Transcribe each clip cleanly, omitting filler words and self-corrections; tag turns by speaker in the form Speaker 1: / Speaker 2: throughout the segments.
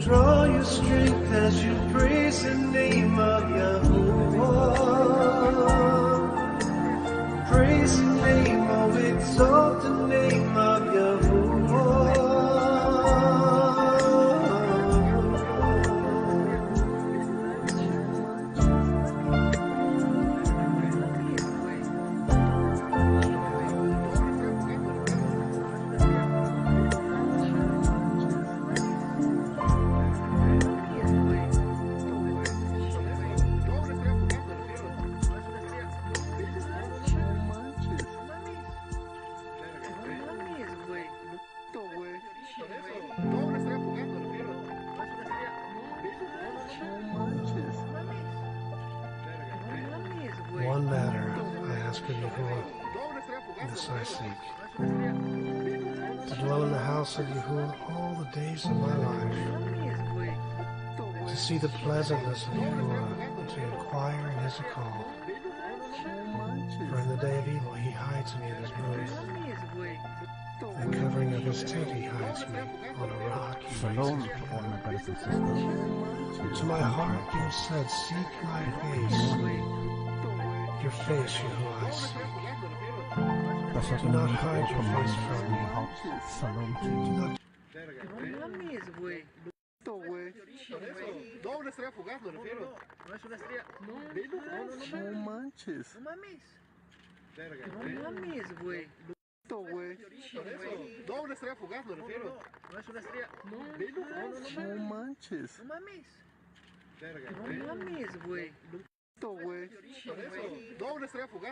Speaker 1: Draw your strength as you praise the name of Yahuwah. Praise the name, oh exalt the name of Yahuwah. One matter I ask of Yahuwah, this I seek, to dwell in the house of Yahuwah all the days of my life, to see the pleasantness of Yahuwah, to inquire in his call. For in the day of evil he hides me in his booth, in the covering of his tent he hides me, on a rock he
Speaker 2: Shalom,
Speaker 1: makes his
Speaker 2: all my
Speaker 1: dwelling.
Speaker 2: brothers and sisters.
Speaker 1: To my heart you have said, seek my face. Your face, Yahuwah, I seek. Do not hide your face from me.
Speaker 2: Shalom.
Speaker 1: Do not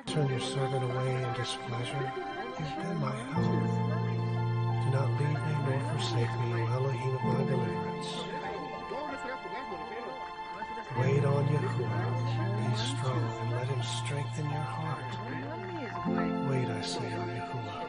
Speaker 1: turn your servant away in displeasure. You've been my help. Do not leave me nor forsake me, O Elohim of my deliverance. Wait on Yahuwah. Be strong and let him strengthen your heart. Wait, I say, on Yahuwah.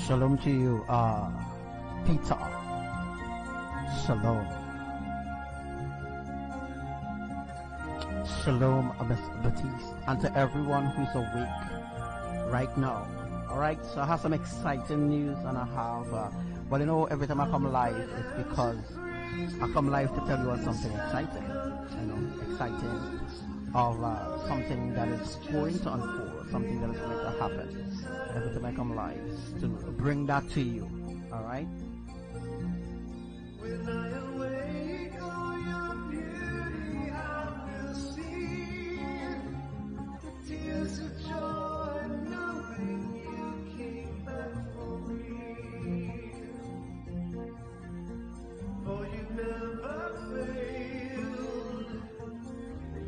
Speaker 2: Shalom to you, Peter. Shalom. Shalom, Miss Baptiste, and to everyone who's awake right now. Alright, so I have some exciting news, and I have, well, you know, every time I come live, it's because I come live to tell you about something exciting, exciting of something that is going to unfold, something that is going to happen. Every time I come live, to bring that to you. Alright?
Speaker 1: When I awake, oh, your beauty I will see. The tears of joy, knowing you came back for me. For you never failed,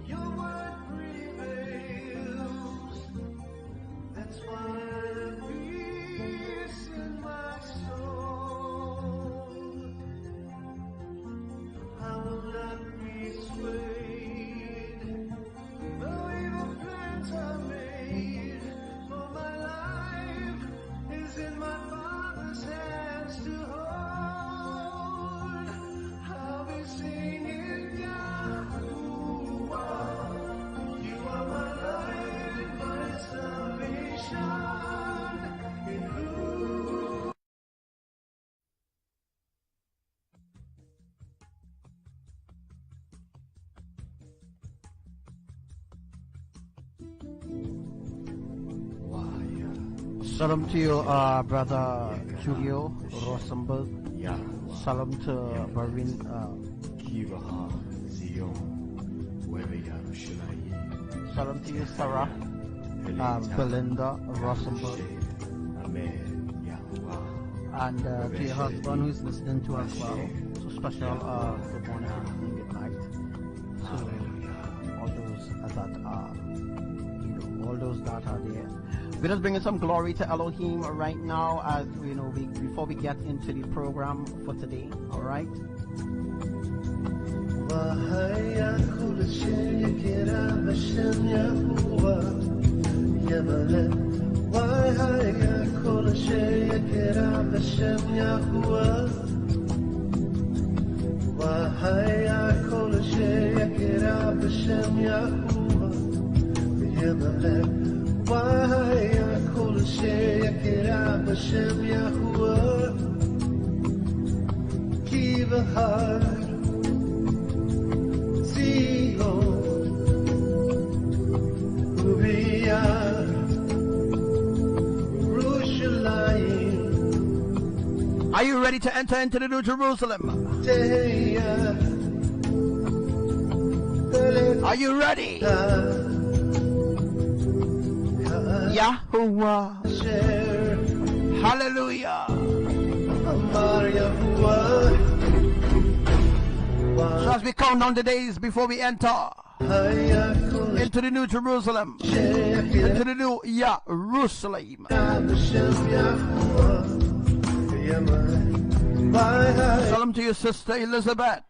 Speaker 1: your word prevails. That's why I'm peace in my soul. I will not be swayed, though evil plans are made. For my life is in my Father's hands to hold. I'll be singing Yahuwah. You are my light, my salvation. In who
Speaker 2: Shalom to you, Brother Julio Rosenberg.
Speaker 3: Yeah,
Speaker 2: Shalom to Barin,
Speaker 3: Kivaha, Zion, Yerushalayim,
Speaker 2: shalom to you, Sarah, Belinda Rosenberg,
Speaker 3: Amen, Yahuwah,
Speaker 2: and to your husband who's listening to us well. So special good morning, good evening, good night to all those that are, all those that are there. We're just bringing some glory to Elohim right now, as before we get into the program for today. All right.
Speaker 1: وهيا كل شيء كرام الشم يهوى يملك وهيا كل شيء كرام الشم يهوى وهيا كل شيء كرام الشم يهوى يملك وهيا كل شيء كرام الشم يهوى كيف هار
Speaker 2: Are you ready to enter into the New Jerusalem? Are you ready? Yahuwah. Hallelujah. So as we count down the days before we enter into the New Jerusalem, into the New Jerusalem. Shalom to your sister Elizabeth.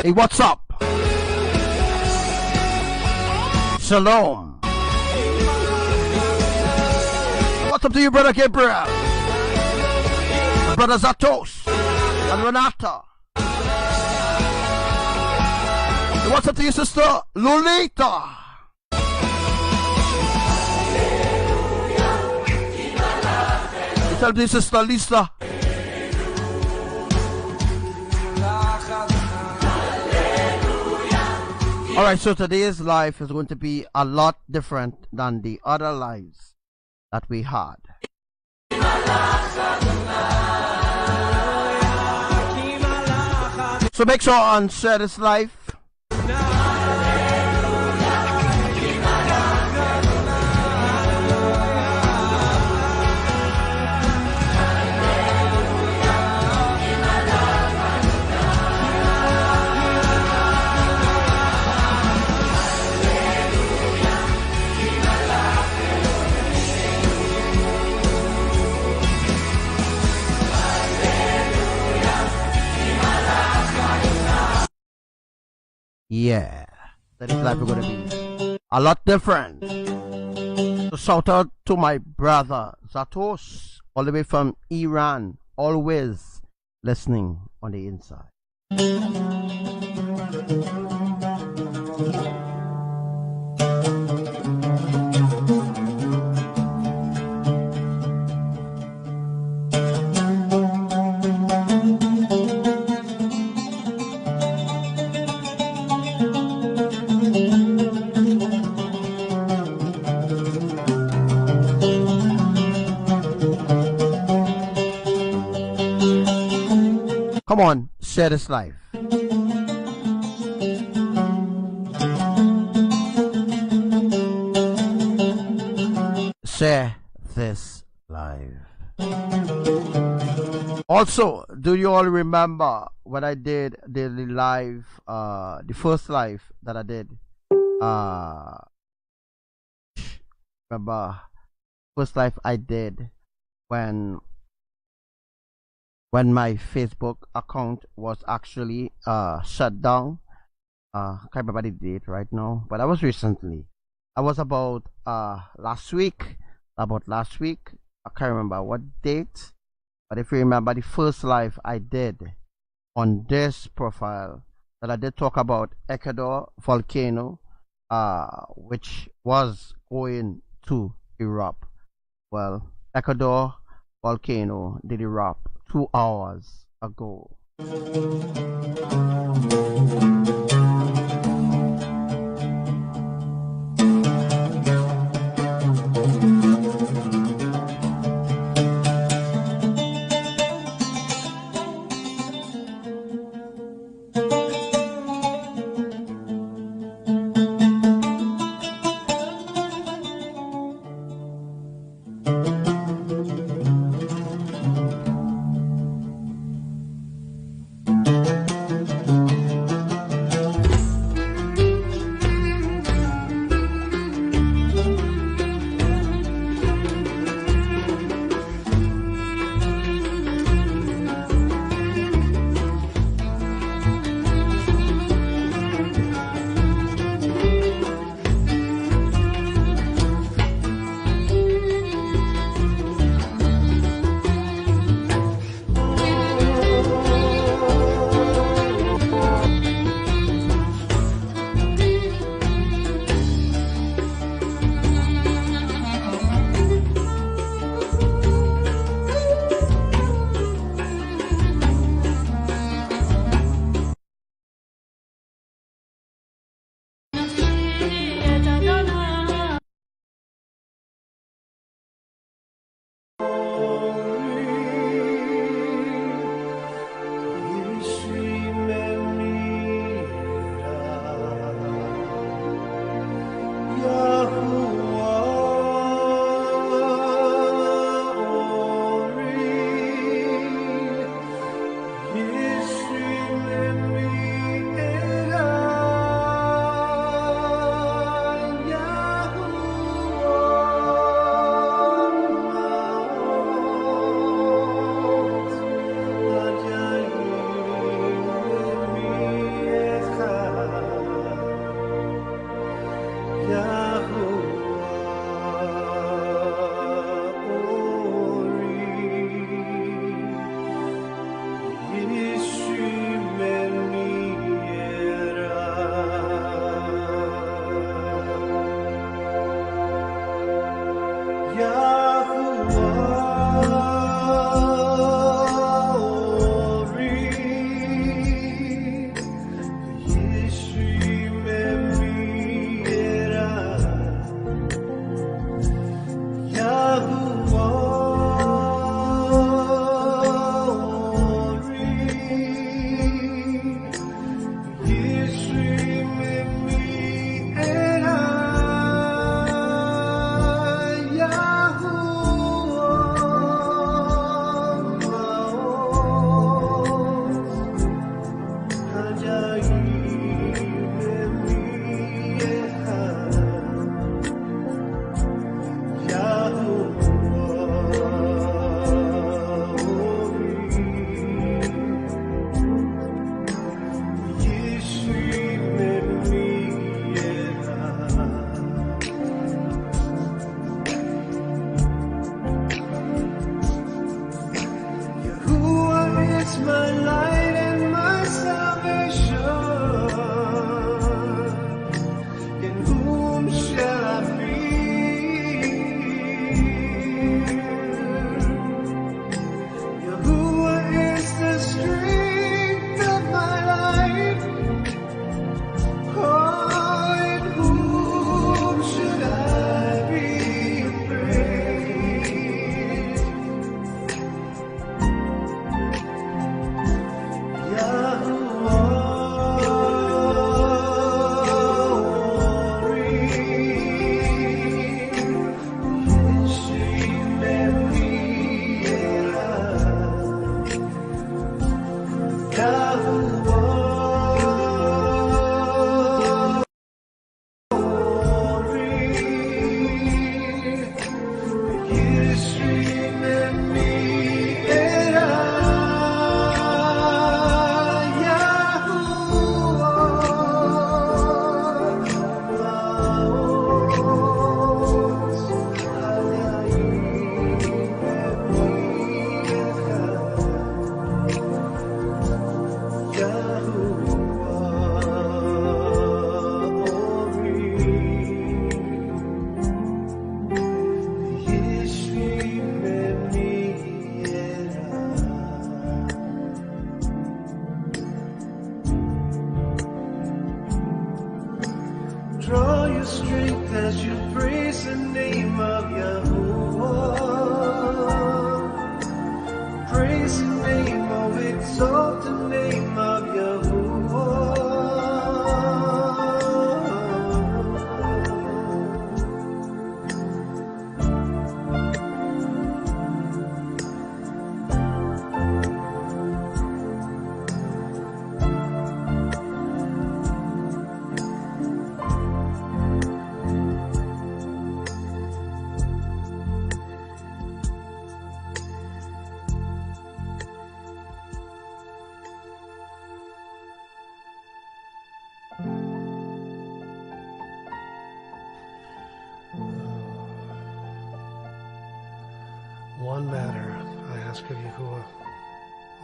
Speaker 2: Hey, what's up? Shalom. What's up to you, Brother Gabriel? Brother Zatos and Renata. Hey, what's up to you, Sister Lolita? What's up to you, Sister Lisa? Alright, so today's life is going to be a lot different than the other lives that we had. So make sure and share this life. Yeah, that is life is going to be a lot different. So shout out to my brother Zatos, all the way from Iran, always listening on the inside. Come on, share this life. Share this live. Also, do you all remember when I did the live, the first live that I did? Remember, first live I did when my Facebook account was actually shut down. Can't remember the date right now, but that was recently. I was about last week. I can't remember what date, but if you remember the first live I did on this profile, that I did talk about Ecuador volcano, which was going to erupt. Well, Ecuador volcano did erupt 2 hours ago.
Speaker 1: draw your strength as you praise the name of Yahuwah. Praise the name, oh exalt the name of Yahuwah. One matter I ask of Yahuwah,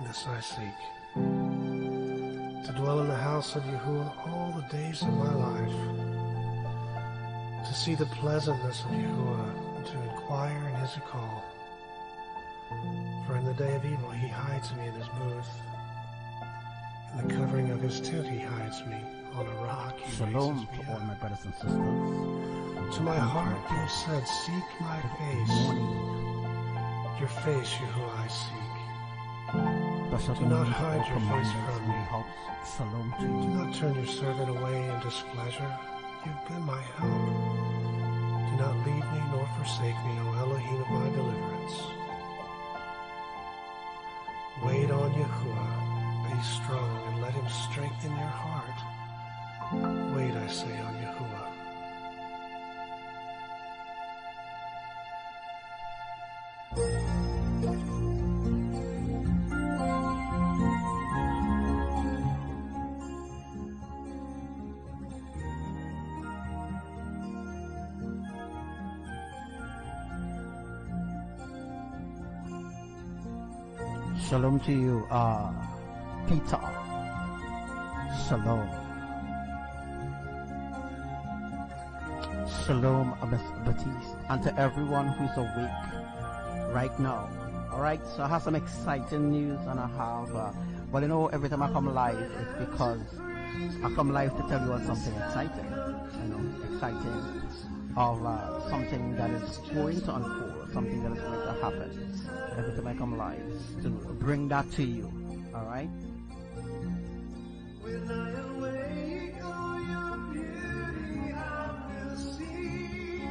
Speaker 1: this I seek, to dwell in the house of Yahuwah all the days of my life, to see the pleasantness of Yahuwah, and to inquire in his call. For in the day of evil he hides me in his booth, in the covering of his tent he hides me, on a rock he
Speaker 2: Shalom
Speaker 1: raises me
Speaker 2: to all
Speaker 1: up.
Speaker 2: my brothers and sisters.
Speaker 1: To my heart you have said, seek my face. Your face, Yahuwah, I seek. Do not hide your face from me.
Speaker 2: Shalom to
Speaker 1: Do
Speaker 2: you.
Speaker 1: not turn your servant away in displeasure. You've been my help. Do not leave me nor forsake me, O Elohim of my deliverance. Wait on Yahuwah. Be strong and let him strengthen your heart. Wait, I say, on Yahuwah.
Speaker 2: Shalom to you, Peter. Shalom. Shalom, Miss Baptiste, and to everyone who's awake right now. Alright, so I have some exciting news, and I have, well, you know, every time I come live, it's because I come live to tell you about something exciting, exciting of something that is going to unfold, something that is going to happen. Every time I come live, to bring that to you. Alright?
Speaker 1: When I awake, oh, your beauty I will see.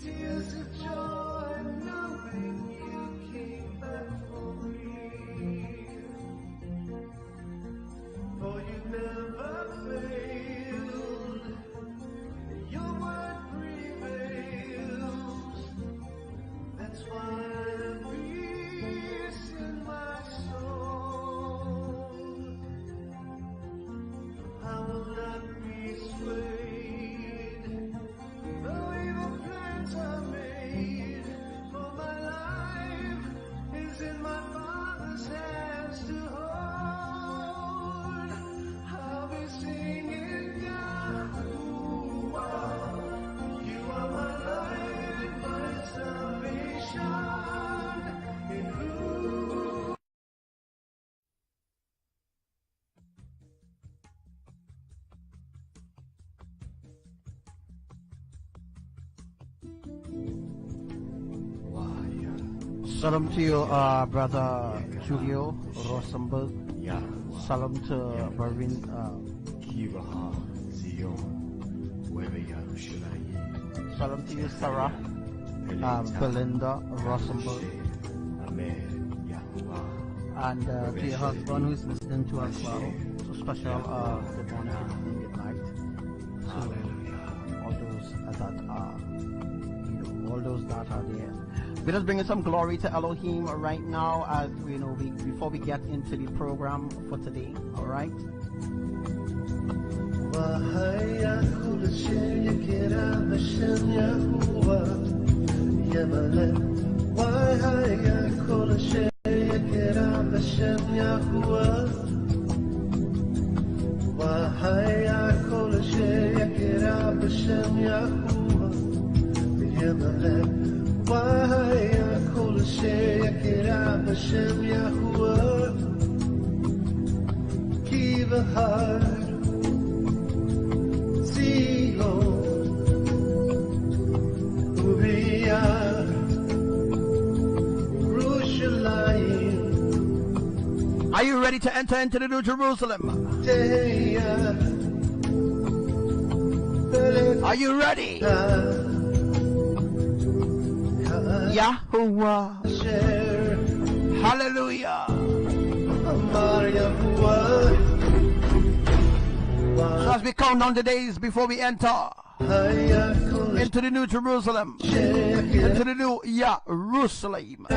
Speaker 1: Tears of joy, knowing you came back for me. For you never failed. Your word prevails. That's why I have peace in my soul. I will not be swayed, though evil plans are made. For my life is in my Father's hands to hold. I'll be singing Yahuwah. You are my light and my salvation. In who
Speaker 2: Shalom to you, Brother Julio Rosenberg.
Speaker 3: Yeah.
Speaker 2: Shalom to Marin,
Speaker 3: Kivaha Zion. Wherever Yerushalayim.
Speaker 2: shalom to you, Sarah, Belinda Rosenberg,
Speaker 3: Amen. Yahuwah.
Speaker 2: and to your husband who's listening to us well. So special good morning, good evening, good night to all those that are, all those that are there. We're just bringing some glory to Elohim right now, as we know, before we get into the program for today. All right.
Speaker 1: Wahaya kula shaya kira Hashem Yahuwah Yemalem. Wahaya kula shaya kira Hashem Yahuwah. Wahaya kula shaya kira Hashem Yahuwah Yemalem. Wahaya kula shaya kira Hashem Yahuwah. Give a heart. See
Speaker 2: Are you ready to enter into the New Jerusalem? Are you ready? Yahuwah. Hallelujah. So as we count down the days before we enter into the New Jerusalem, into the New Jerusalem.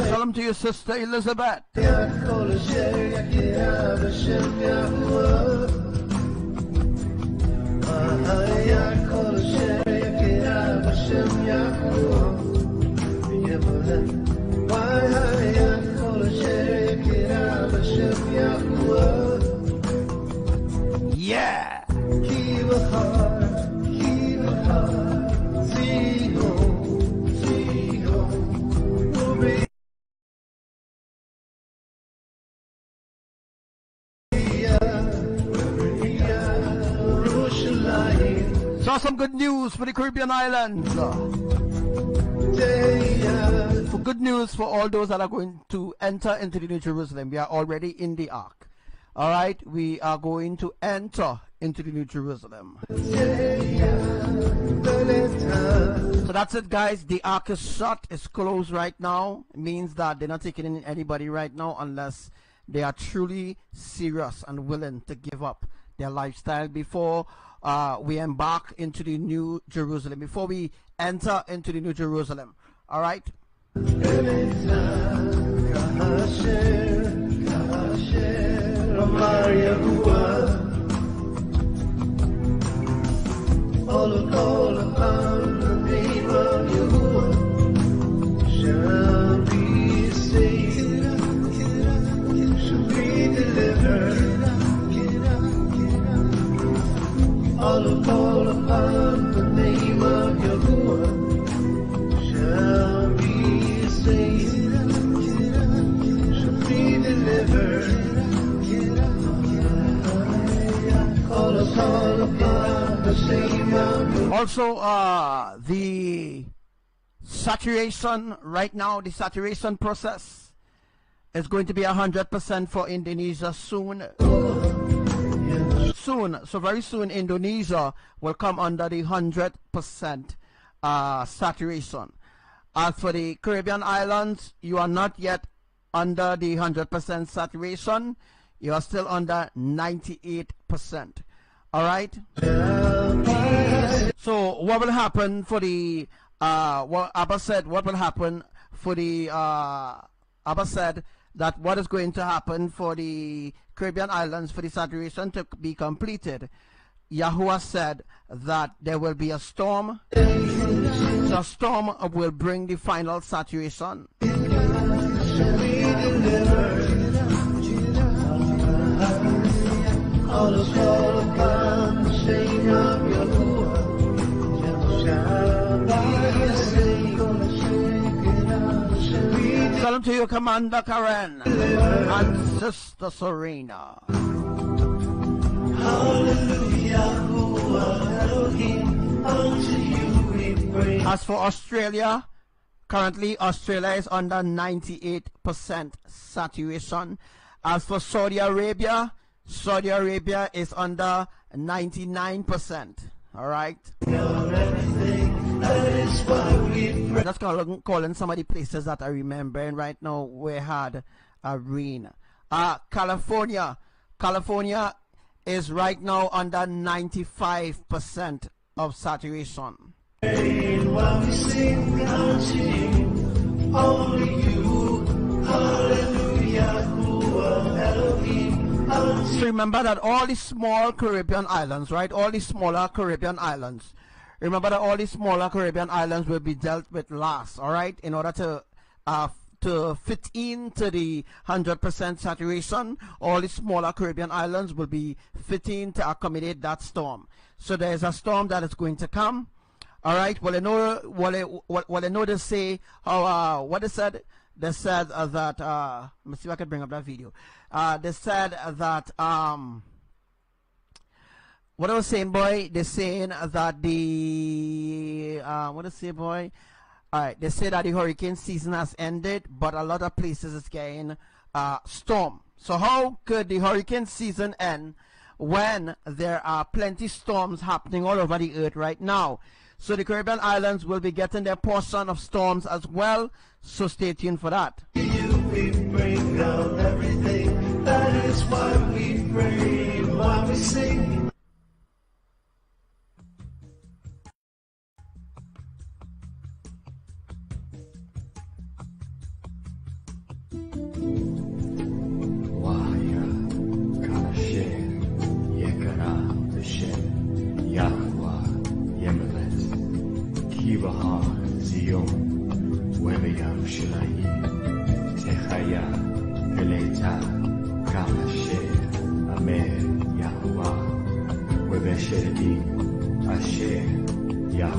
Speaker 2: Shalom to your sister Elizabeth. Yeah. So some good news for the Caribbean islands. For good news for all those that are going to enter into the New Jerusalem. We are already in the ark. All right, we are going to enter into the New Jerusalem. So that's it, guys. The ark is shut. It's closed right now. It means that they're not taking in anybody right now unless they are truly serious and willing to give up their lifestyle before we embark into the New Jerusalem, before we enter into the New Jerusalem. All right? All upon the name of Yahuwah shall be saved, shall be delivered. All upon the name of Yahuwah shall be saved, shall be delivered. All upon the same mountain. Also, the saturation right now, the saturation process is going to be 100% for Indonesia soon. So very soon Indonesia will come under the 100% saturation. As for the Caribbean islands, you are not yet under the 100% saturation. You are still under 98%. All right. So what will happen for the what Abba said? What will happen for the Abba said that what is going to happen for the Caribbean islands for the saturation to be completed? Yahuwah said that there will be a storm. The storm will bring the final saturation. Shalom to you, Commander Karen and Sister Serena. As for Australia, currently Australia is under 98% saturation. As for Saudi Arabia is under 99%. All right. Just calling some of the places that I remembering right now we had a rain. California is right now under 95% of saturation. So remember that all the small Caribbean islands, right? All the smaller Caribbean islands. Remember that all the smaller Caribbean islands will be dealt with last, all right? In order to fit into the 100% saturation, all the smaller Caribbean islands will be fitting to accommodate that storm. So there's a storm that is going to come. All right. Well, I know they say how what they said. They said that let me see if I can bring up that video. They said that what I was saying, boy. They're saying that the what did I say, boy? Alright, they say that the hurricane season has ended, but a lot of places is getting storm. So how could the hurricane season end when there are plenty storms happening all over the earth right now? So the Caribbean islands will be getting their portion of storms as well, so stay tuned for that.
Speaker 1: We bring down everything. That is why we pray, why we sing.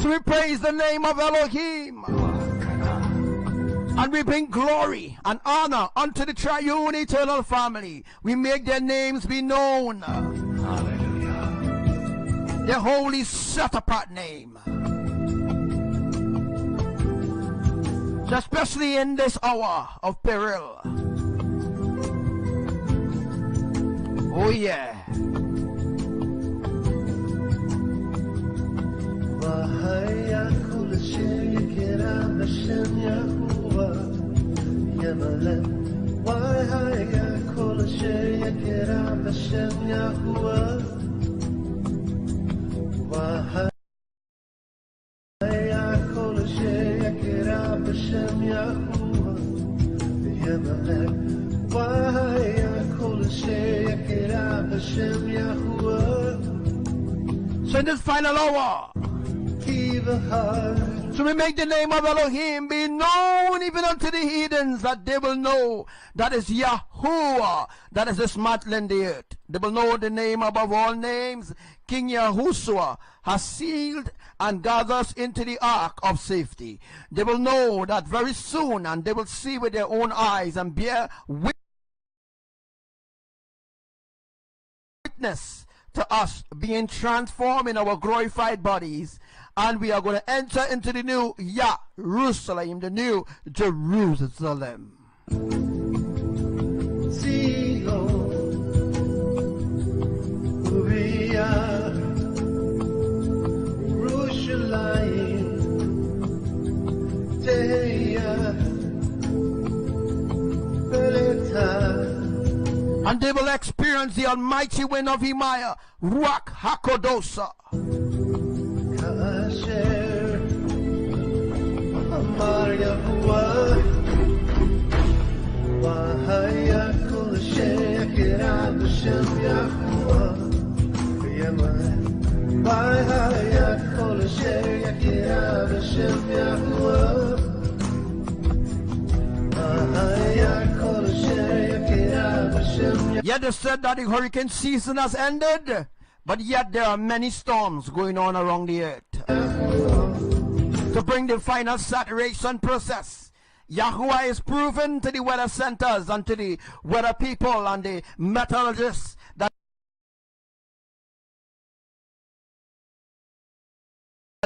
Speaker 2: So we praise the name of Elohim, and we bring glory and honor unto the triune eternal family. We make their names be known. Hallelujah. Their holy set apart name. So especially in this hour of peril. Oh yeah. So in this final hour, so we make the name of Elohim be known even unto the heathens, that they will know that is Yahuwah, that is dismantling the earth. They will know the name above all names. King Yahushua has sealed and gathered us into the ark of safety. They will know that very soon, and they will see with their own eyes and bear witness to us being transformed in our glorified bodies, and we are going to enter into the new Jerusalem, the new Jerusalem. And they will experience the almighty wind of Himaya, Ruach HaKodosa. Yet they said that the hurricane season has ended, but yet there are many storms going on around the earth. To bring the final saturation process, Yahuwah is proven to the weather centers and to the weather people and the meteorologists that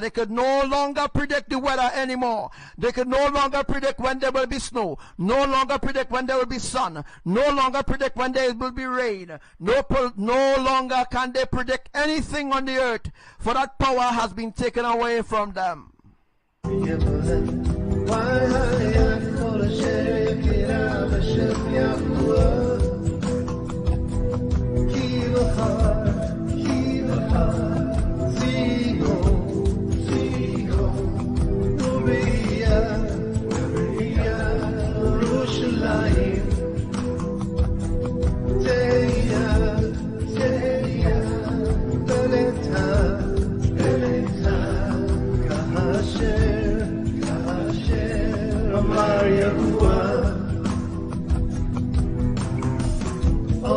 Speaker 2: they could no longer predict the weather anymore. They could no longer predict when there will be snow, no longer predict when there will be sun, no longer predict when there will be rain. No longer can they predict anything on the earth, for that power has been taken away from them.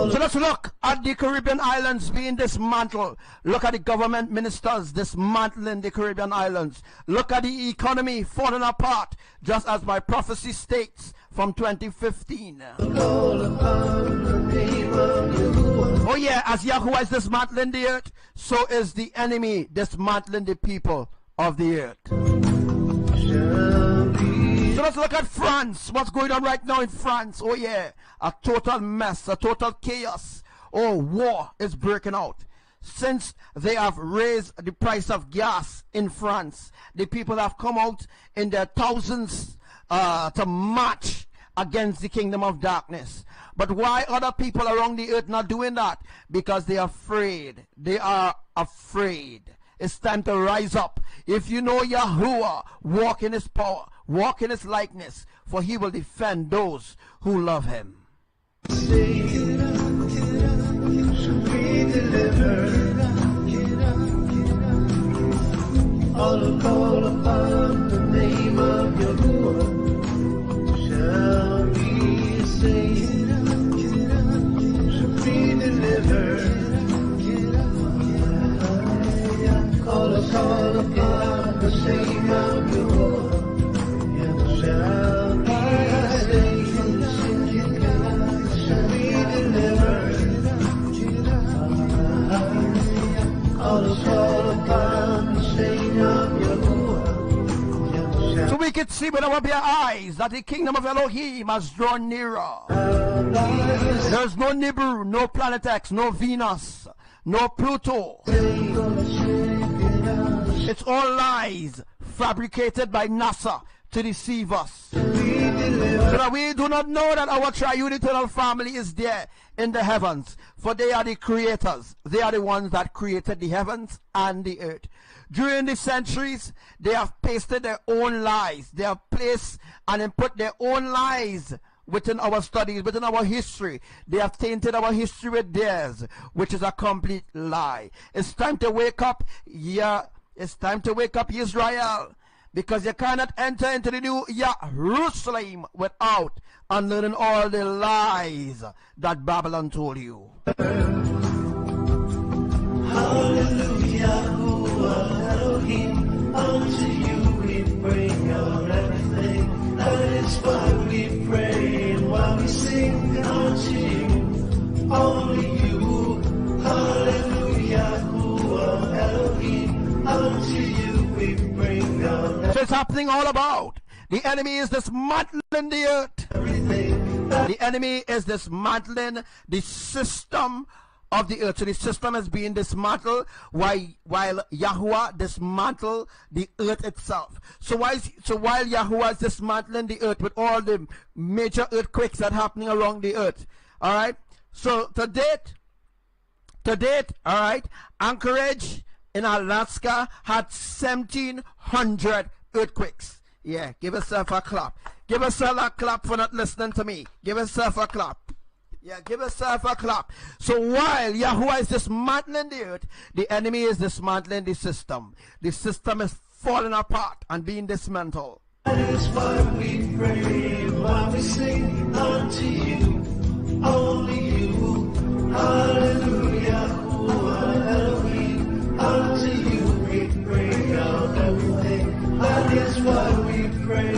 Speaker 2: So let's look at the Caribbean islands being dismantled. Look at the government ministers dismantling the Caribbean islands. Look at the economy falling apart, just as my prophecy states from 2015. Oh yeah, as Yahuwah is dismantling the earth, so is the enemy dismantling the people of the earth. So let's look at France. What's going on right now in France? Oh yeah, a total mess, a total chaos. Oh, war is breaking out. Since they have raised the price of gas in France, the people have come out in their thousands to march against the kingdom of darkness. But why other people around the earth not doing that? Because they are afraid. They are afraid. It's time to rise up. If you know Yahuwah, walk in his power, walk in his likeness, for he will defend those who love him.
Speaker 4: All who call upon the name of Yahuwah shall be saved, shall be delivered. All who call upon the name of Yahuwah shall be saved, shall be delivered. All who call upon the name of Yahuwah.
Speaker 2: So we can see with our bare eyes that the kingdom of Elohim has drawn nearer. There's no Nibiru, no Planet X, no Venus, no Pluto. It's all lies fabricated by NASA to deceive us, so that we do not know that our triune eternal family is there in the heavens, for they are the creators. They are the ones that created the heavens and the earth. During the centuries, they have pasted their own lies. They have placed and put their own lies within our studies, within our history. They have tainted our history with theirs, which is a complete lie. It's time to wake up. Yeah, it's time to wake up, Israel, because you cannot enter into the new Jerusalem without unlearning all the lies that Babylon told you.
Speaker 4: Hallelujah, Elohim, unto you we bring our everything. That is why we pray and why we sing unto you, only you. Hallelujah, Elohim, unto you we bring our everything.
Speaker 2: So it's happening all about. The enemy is dismantling the earth. The enemy is dismantling the system of the earth. So the system is being dismantled while Yahuwah dismantle the earth itself. So while Yahuwah is dismantling the earth with all the major earthquakes that are happening around the earth, all right. So to date, all right, Anchorage in Alaska had 1,700 earthquakes. Yeah, give yourself a clap. Give yourself a clap for not listening to me. Give yourself a clap. Yeah, give yourself a clap. So while Yahuwah is dismantling the earth, the enemy is dismantling the system. The system is falling apart and being dismantled.
Speaker 4: That is why we pray, why we sing unto you, only you. Hallelujah, Elohim, unto you we bring out everything. That is why we pray,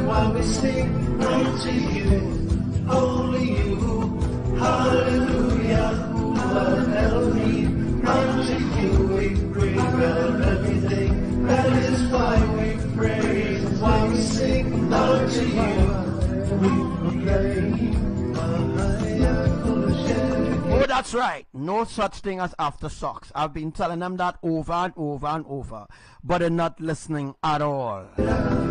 Speaker 4: why we sing unto you, only you. Hallelujah, Elohim, unto you we bring out everything. That is why we pray, why we sing unto you. We proclaim.
Speaker 2: Oh, that's right. No such thing as aftershocks. I've been telling them that over and over and over, but they're not listening at all.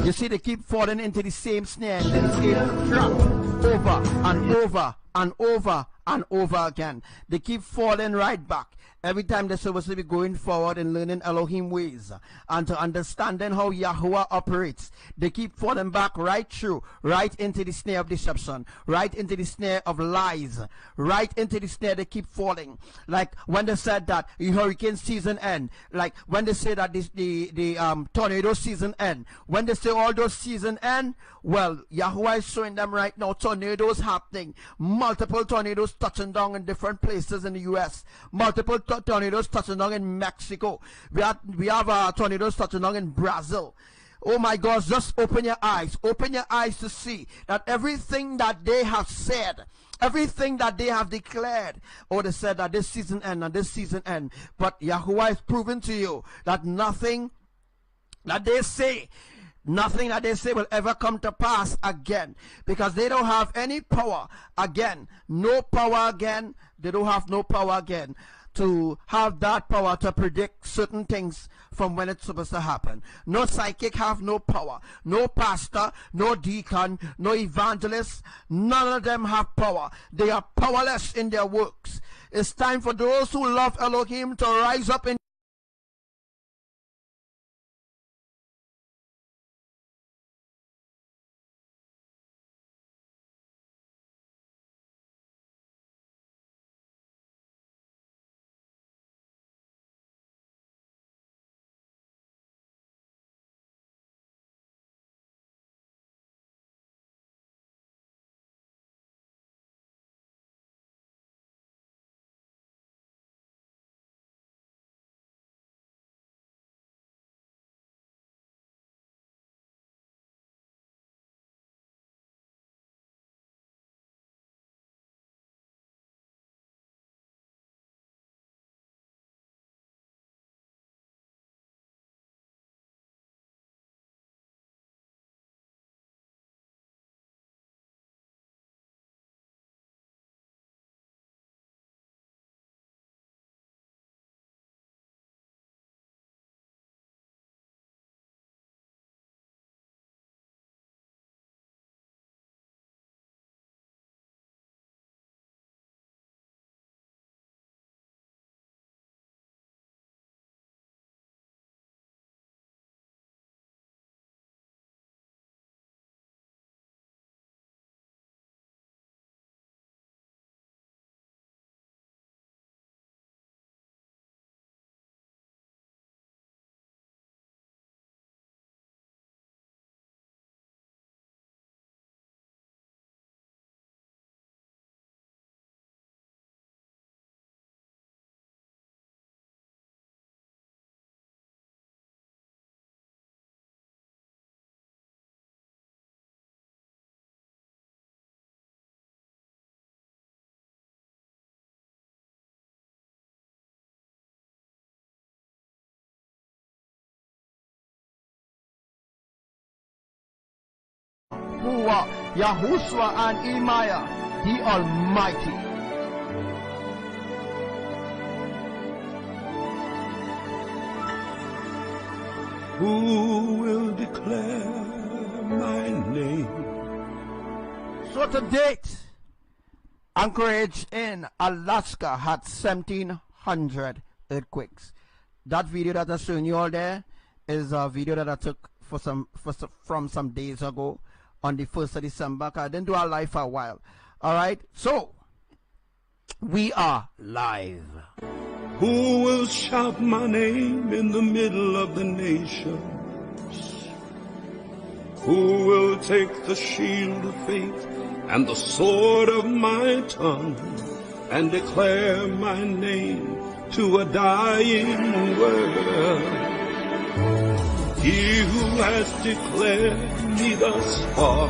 Speaker 2: You see, they keep falling into the same snare, the same trap, over and over and over and over again. They keep falling right back. Every time they're supposed to be going forward and learning Elohim ways and to understanding how Yahuwah operates, they keep falling back right through, right into the snare of deception, right into the snare of lies, right into the snare. They keep falling. Like when they said that the hurricane season end, like when they say that the tornado season end, when they say all those season end, well, Yahuwah is showing them right now tornadoes happening, multiple tornadoes touching down in different places in the U.S., multiple tornadoes touching down in Mexico. We have tornadoes touching down in Brazil. Oh my God, just open your eyes to see that everything that they have said, everything that they have declared, oh, they said that this season end and this season end, but Yahuwah is proving to you that nothing that they say, Nothing that they say will ever come to pass again, because they don't have any power again. No power again. They don't have no power again to have that power to predict certain things from when it's supposed to happen. No psychic have no power. No pastor, no deacon, no evangelist. None of them have power. They are powerless in their works. It's time for those who love Elohim to rise up in Yahushua and Imaya, the Almighty.
Speaker 4: Who will declare my name?
Speaker 2: So to date, Anchorage in Alaska had 1,700 earthquakes. That video that I'm showing you all there is a video that I took from some days ago on the 1st of December. I didn't do a live for a while. All right, so we are live.
Speaker 4: Who will shout my name in the middle of the nations? Who will take the shield of faith and the sword of my tongue and declare my name to a dying world? He who has declared me thus far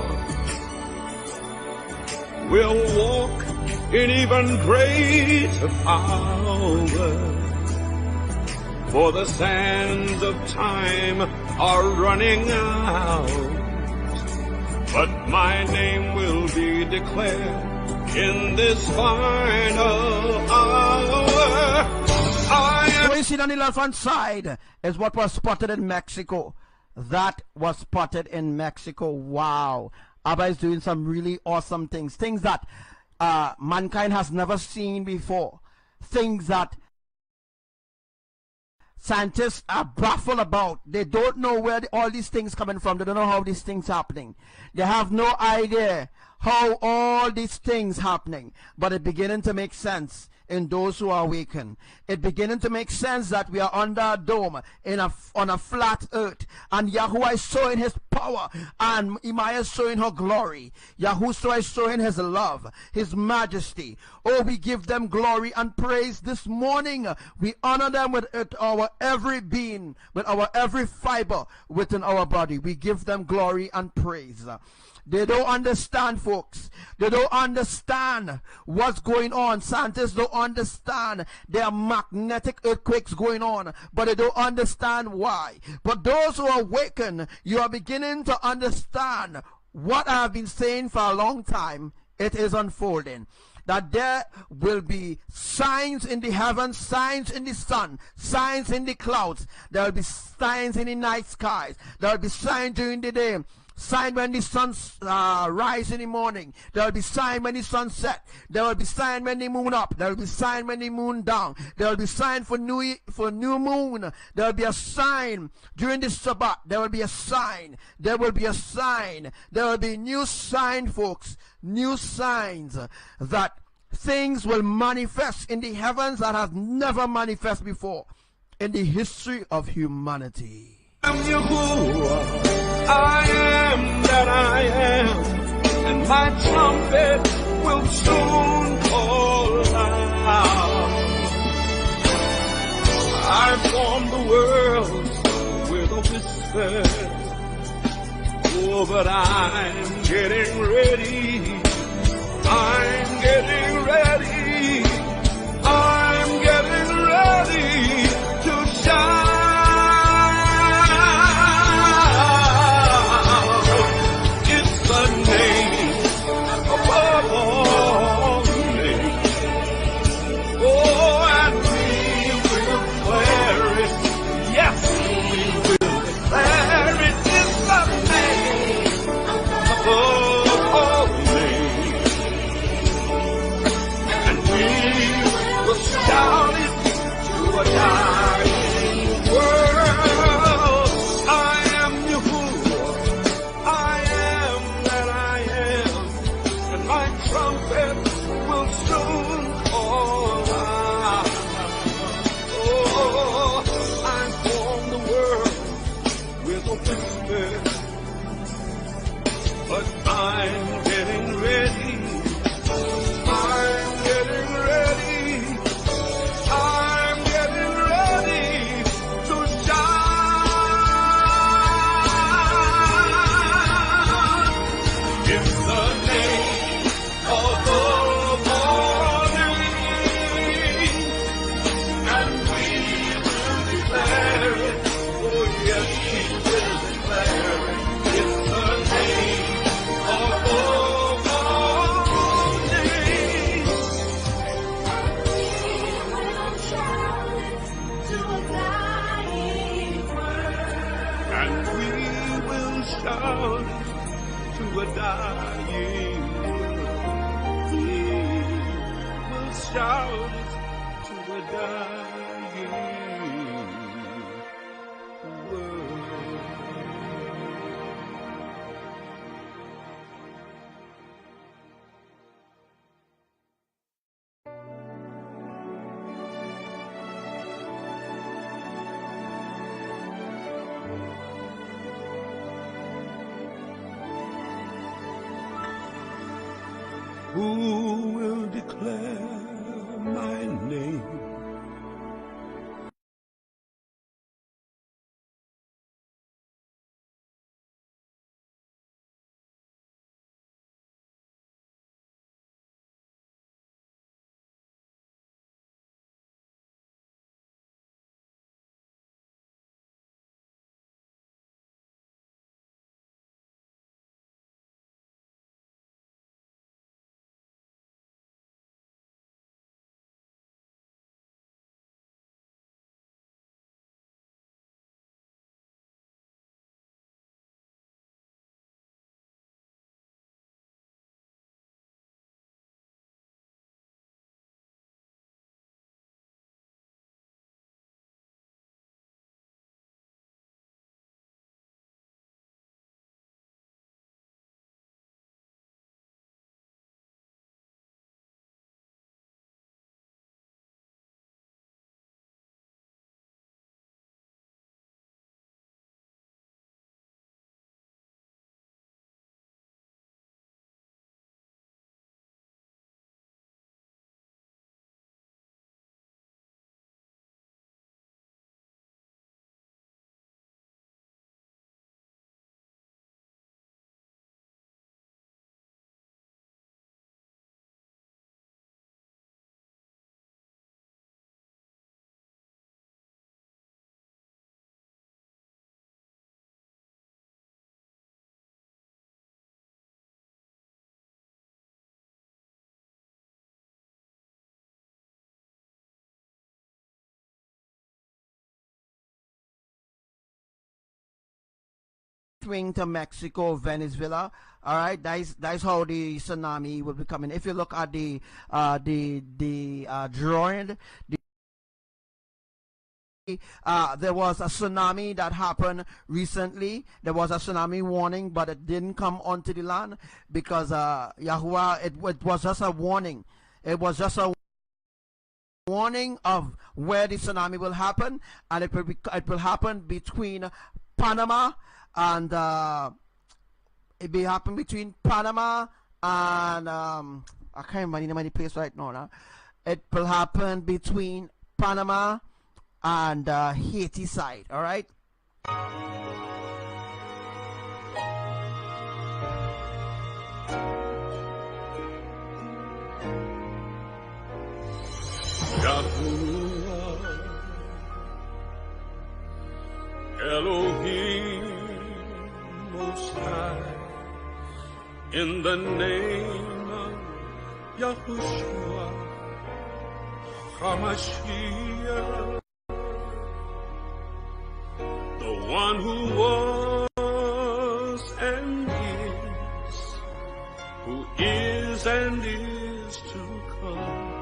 Speaker 4: will walk in even greater power, for the sands of time are running out, but my name will be declared in this final hour.
Speaker 2: What you see on the left-hand side is what was spotted in Mexico. That was spotted in Mexico. Wow. Abba is doing some really awesome things. Things that mankind has never seen before. Things that scientists are baffled about. They don't know where all these things coming from. They don't know how these things happening. They have no idea how all these things happening. But it's beginning to make sense in those who are awakened. It's beginning to make sense that we are under a dome on a flat earth, and Yahuwah is showing his power, and Imaya is showing her glory. Yahushua is showing his love, his majesty. Oh, we give them glory and praise this morning. We honor them with our every being, with our every fiber within our body. We give them glory and praise. They don't understand, folks. They don't understand what's going on. Scientists don't understand. There are magnetic earthquakes going on, but they don't understand why. But those who awaken, you are beginning to understand what I have been saying for a long time. It is unfolding. That there will be signs in the heavens, signs in the sun, signs in the clouds. There will be signs in the night skies. There will be signs during the day. Sign when the sun rise in the morning. There will be sign when the sun set. There will be sign when the moon up. There will be sign when the moon down. There will be sign for new moon. There will be a sign during the Sabbath. There will be a sign. There will be a sign. There will be new sign, folks. New signs that things will manifest in the heavens that have never manifested before in the history of humanity.
Speaker 4: I am Yahuwah, I am that I am, and my trumpet will soon call out. I formed the world with a whisper. Oh, but I'm getting ready. I'm getting ready. I'm getting ready to shine. It's the name above all names. Oh, and we will declare it. Yes, we will declare it. It's the name above all names. And we will shout it to a dying world. I am Yahuwah, I am that I am, and my trumpet will soon call out. Oh, I formed the world with a whisper, but I'm getting ready. I'm getting ready. I'm getting ready to shine. It's the name of all names, and we will declare it. Oh yes, we will declare it. It's the name of all names. And we will shout to a dying world. We will shout to a dying world. Who will declare my name?
Speaker 2: swing to Mexico, Venezuela. All right, that's how the tsunami will be coming. If you look at the drawing, there was a tsunami that happened recently. There was a tsunami warning, but it didn't come onto the land because Yahuwah, it was just a warning. It was just a warning of where the tsunami will happen, and it will happen between Panama and it will happen between Panama and I can't remember the name of the place right now. It will happen between Panama and Haiti side. All right.
Speaker 5: Yahuwah, Elohim Most High, in the name of Yahushua HaMashiach, the one who was and is to come.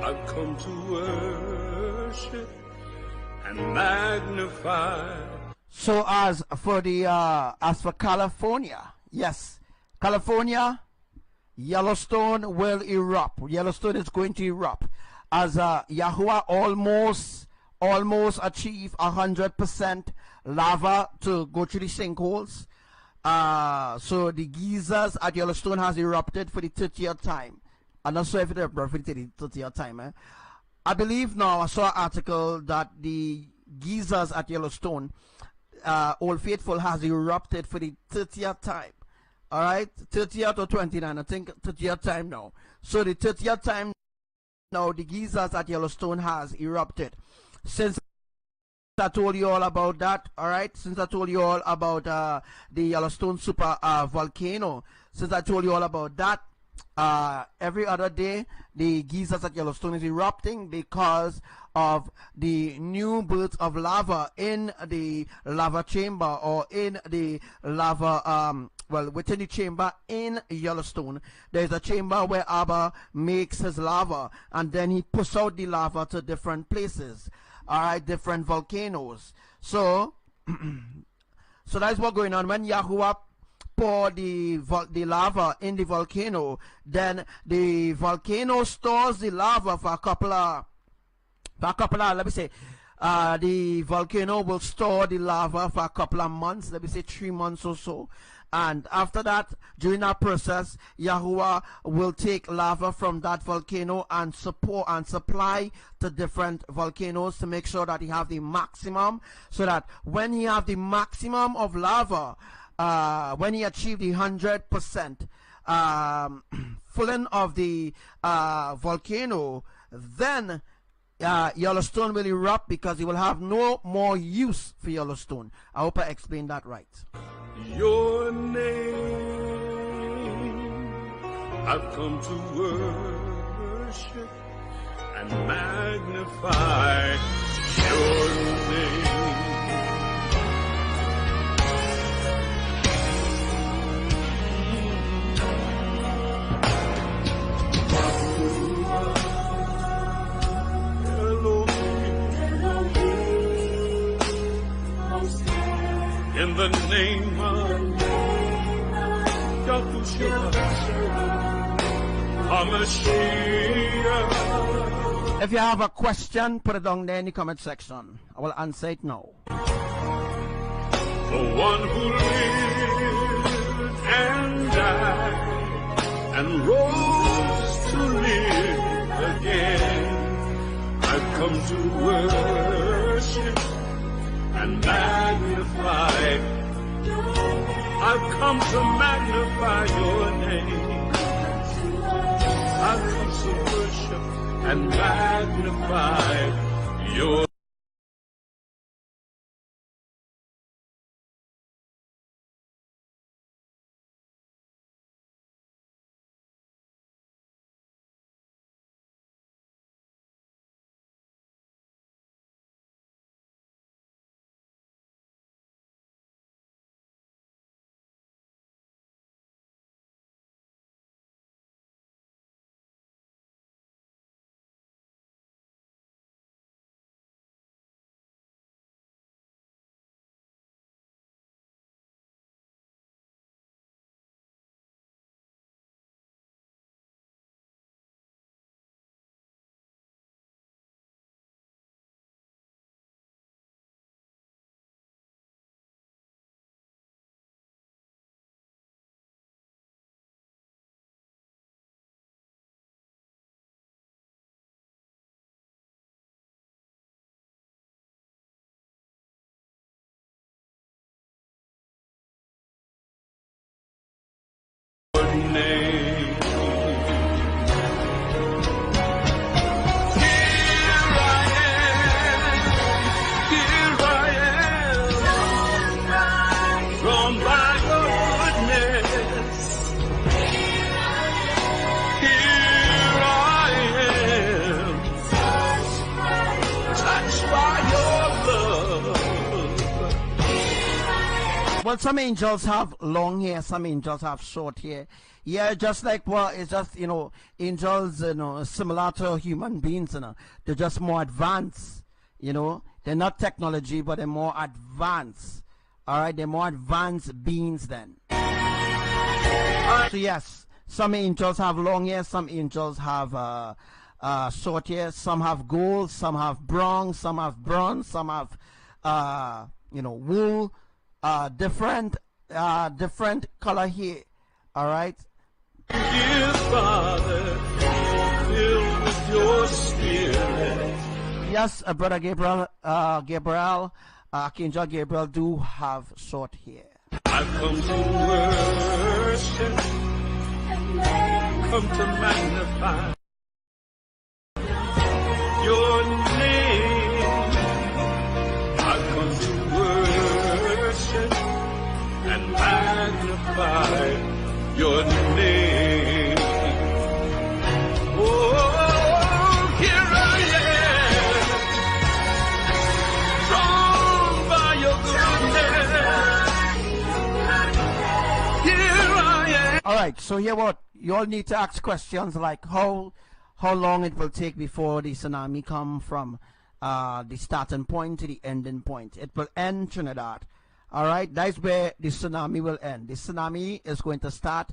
Speaker 5: I've come to worship and magnify.
Speaker 2: So as for California, yes, California, Yellowstone will erupt. Yellowstone is going to erupt as Yahuwah almost achieve 100% lava to go through the sinkholes. So the geysers at Yellowstone has erupted for the 30th time. I'm not sure if it erupted for the 30th time. I believe now I saw an article that the geysers at Yellowstone, Old Faithful, has erupted for the 30th time. All right, 30th or 29, I think 30th time now. So the 30th time now, the geysers at Yellowstone has erupted. Since I told you all about that, all right, since I told you all about the Yellowstone super volcano, since I told you all about that, every other day the geysers at Yellowstone is erupting because of the new birth of lava in the lava chamber, or in the lava within the chamber in Yellowstone. There's a chamber where Abba makes his lava, and then he puts out the lava to different places, all right, different volcanoes. So so that's what's going on. When Yahuwah pour the lava in the volcano, then the volcano stores the lava for a couple of let me say the volcano will store the lava for a couple of months, let me say 3 months or so. And after that, during that process, Yahuwah will take lava from that volcano and supply to different volcanoes to make sure that he have the maximum, so that when he have the maximum of lava, when he achieve the 100% filling of the volcano, then Yellowstone will erupt, because he will have no more use for Yellowstone. I hope I explained that right.
Speaker 5: Your name, I've come to worship and magnify your name. In the name of Yahushua HaMashiach.
Speaker 2: If you have a question, put it down there in the comment section. I will answer it now.
Speaker 5: The one who lived and died and rose to live again. I've come to worship and magnify. I've come to magnify your name. I've come to worship and magnify your your name.
Speaker 2: Well, some angels have long hair, some angels have short hair. Yeah, just like, well, it's just, you know, angels, you know, similar to human beings, you know. They're just more advanced, you know. They're not technology, but they're more advanced. All right, they're more advanced beings then. So yes, some angels have long hair, some angels have short hair, some have gold, some have bronze, some have bronze, some have, you know, wool. Different color here. All right.
Speaker 5: Dear Father, filled with your spirit.
Speaker 2: Yes, Brother Gabriel, Archangel Gabriel do have short hair.
Speaker 5: I've come to worship, come to magnify your name. I've come to worship and magnify your name. Oh, here I am, drawn by your goodness. Here I am.
Speaker 2: All right, so here what you all need to ask questions like how long it will take before the tsunami come from the starting point to the ending point. It will end Trinidad. All right, that's where the tsunami will end. The tsunami is going to start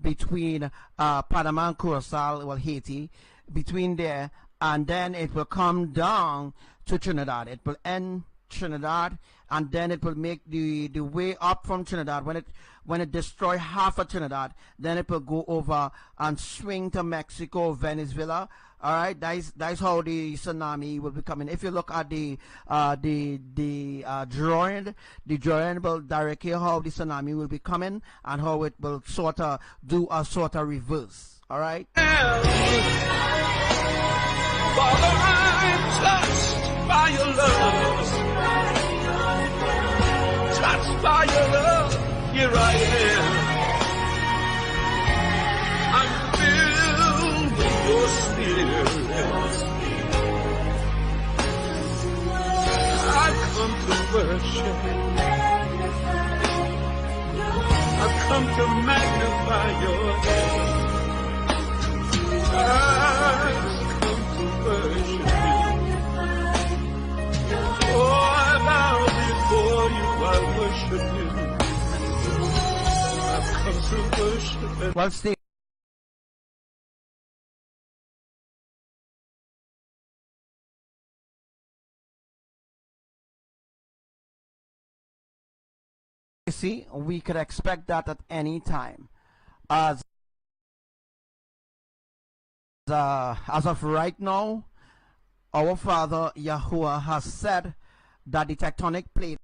Speaker 2: between Panama and Curacao, well, Haiti, between there, and then it will come down to Trinidad. It will end Trinidad, and then it will make the way up from Trinidad. When it destroy half of Trinidad, then it will go over and swing to Mexico, Venezuela. All right, that's how the tsunami will be coming. If you look at the drawing will directly how the tsunami will be coming and how it will sort of do a sort of reverse. All right.
Speaker 5: Father, I'm touched by your love. Touched by your love. Here I am. I'm filled with your spirit. I've come to worship. I've come to magnify your name. I've come to worship you. Oh, I bow before you, I worship you. I've come to worship and
Speaker 2: Well, stay. See, we could expect that at any time. As of right now, our Father Yahuwah has said that the tectonic plates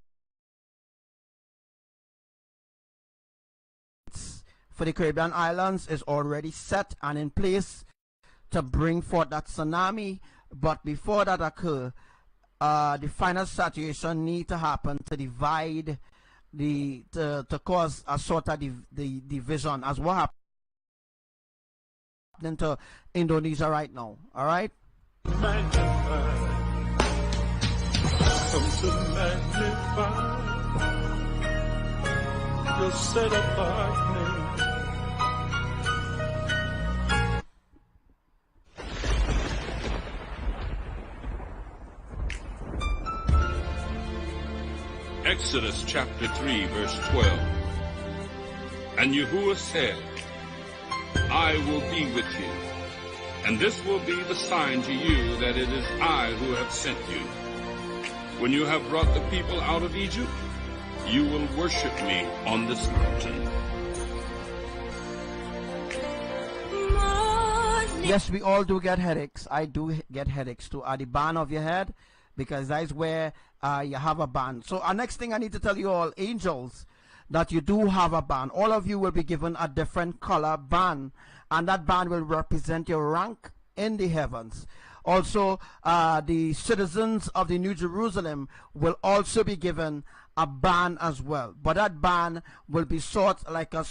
Speaker 2: for the Caribbean islands is already set and in place to bring forth that tsunami. But before that occur, the final saturation need to happen to divide to cause a sort of the division as what happened to Indonesia right now. All right.
Speaker 5: magnify. Come to magnify your set apart name. Exodus chapter 3, verse 12. And Yahuwah said, I will be with you, and this will be the sign to you that it is I who have sent you. When you have brought the people out of Egypt, you will worship me on this mountain.
Speaker 2: Yes, we all do get headaches. I do get headaches too. At the band of your head, because that's where you have a band. So our next thing I need to tell you all, angels, that you do have a band. All of you will be given a different color band, and that band will represent your rank in the heavens. Also, the citizens of the New Jerusalem will also be given a band as well, but that band will be sort of like a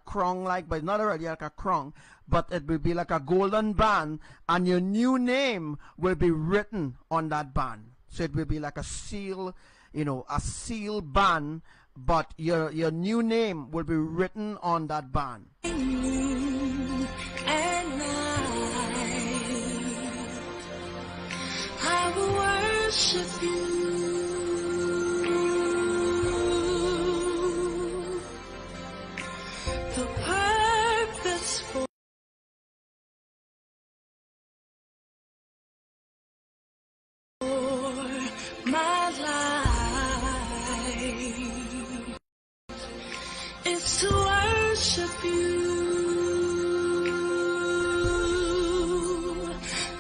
Speaker 2: crown, but not really like a crown, but it will be like a golden band, and your new name will be written on that band. So it will be like a seal, a seal band, but your new name will be written on that band.
Speaker 4: And I will worship you. The purpose for my life is to worship you.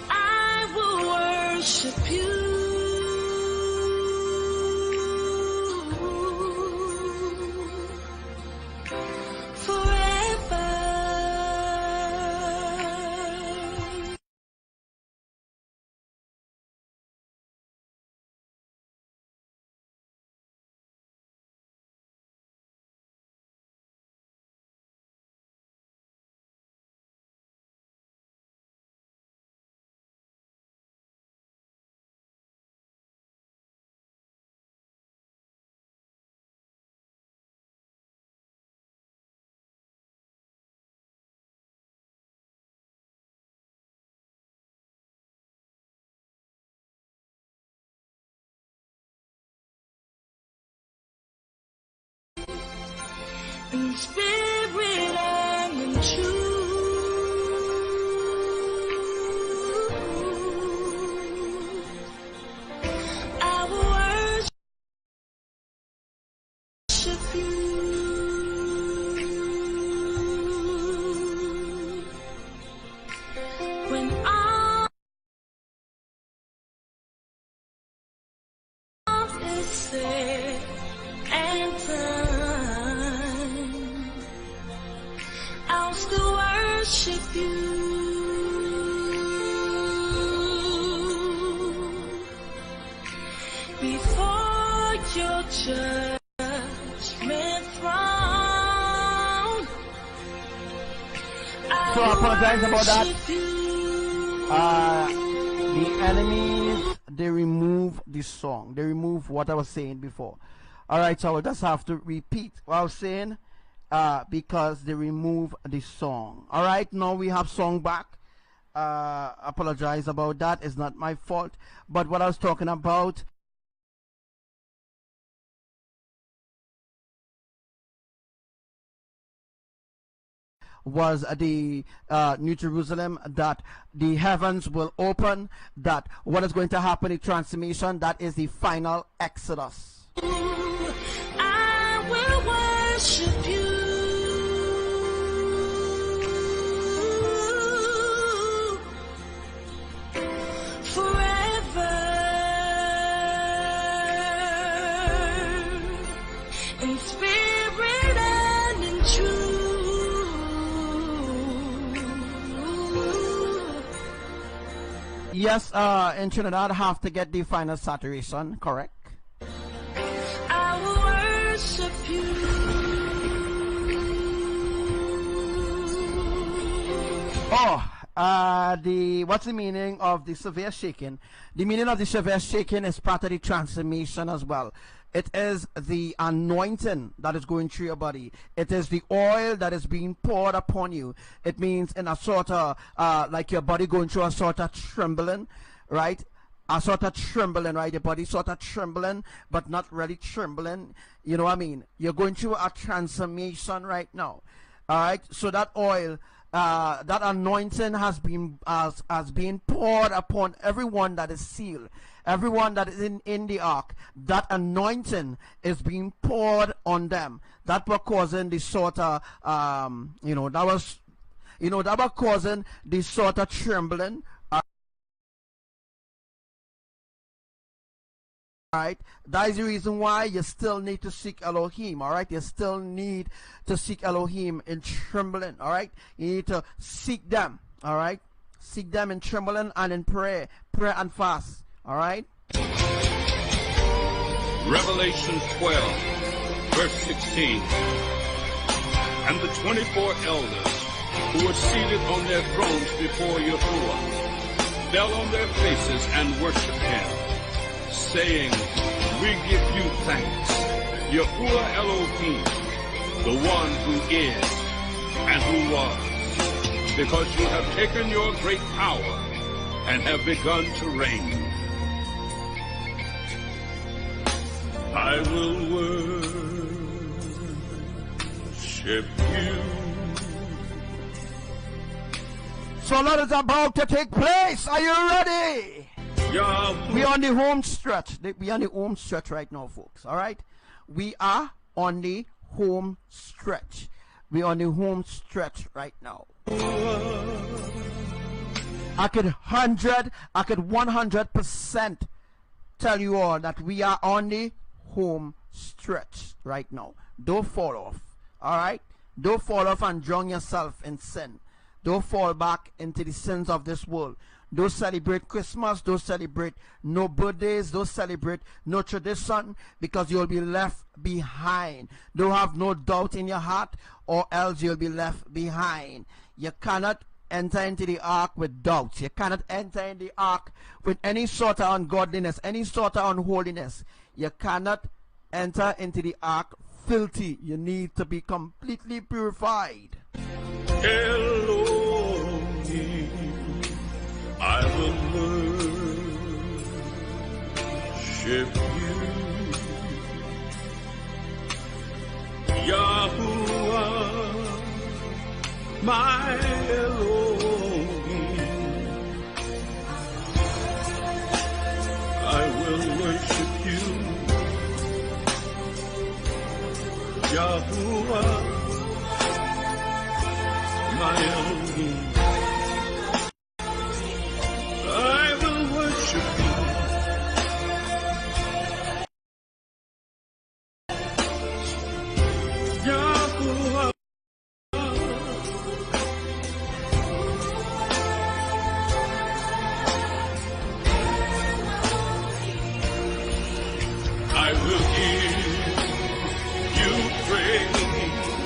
Speaker 4: I will worship you. In spirit and in truth, I will worship you. When all is said and done, I'll still worship you. Before your judgment throne,
Speaker 2: So I apologize about that. The enemies, they remove the song. They remove what I was saying before. Alright, so I will just have to repeat what I was saying because they remove the song. Alright, now we have song back. Apologize about that. It's not my fault. But what I was talking about was the New Jerusalem, that the heavens will open, that what is going to happen in transformation, that is the final Exodus.
Speaker 4: I will worship you. Forever in spirit and in truth.
Speaker 2: Yes, in Trinidad have to get the final saturation, correct?
Speaker 4: I will worship you.
Speaker 2: Oh, what's the meaning of the severe shaking? The meaning of the severe shaking is part of the transformation as well. It is the anointing that is going through your body. It is the oil that is being poured upon you. It means in a sort of, like your body going through a sort of trembling, right? A sort of trembling, right? Your body sort of trembling, but not really trembling. You know what I mean? You're going through a transformation right now. All right? So that oil, that anointing has been poured upon everyone that is sealed, everyone that is in the ark. That anointing is being poured on them. That was causing the sort of that was causing the sort of trembling Alright, that is the reason why you still need to seek Elohim. Alright, you still need to seek Elohim in trembling. Alright, you need to seek them. Alright, seek them in trembling and in prayer and fast. Alright,
Speaker 5: Revelation 12, verse 16. And the 24 elders who were seated on their thrones before Yahuwah fell on their faces and worshiped him, saying, we give you thanks, Yahuwah Elohim, the one who is and who was, because you have taken your great power and have begun to reign. I will worship you.
Speaker 2: so a lot is about to take place. Are you ready?
Speaker 5: Yahweh.
Speaker 2: We are on the home stretch. We are on the home stretch right now, folks. All right, we are on the home stretch. We are on the home stretch right now. I could 100% tell you all that we are on the home stretch right now. Don't fall off. All right, don't fall off and drown yourself in sin. Don't fall back into the sins of this world. Don't celebrate Christmas. Don't celebrate no birthdays. Don't celebrate no tradition, because you'll be left behind. Don't have no doubt in your heart, or else you'll be left behind. You cannot enter into the ark with doubts. You cannot enter in the ark with any sort of ungodliness, any sort of unholiness. You cannot enter into the ark filthy. You need to be completely purified.
Speaker 5: Elohim, I will worship you. Yahuwah, my Elohim, I will worship you. Yahuwah, my Elohim, I will worship you. Yahuwah, I will give you praise.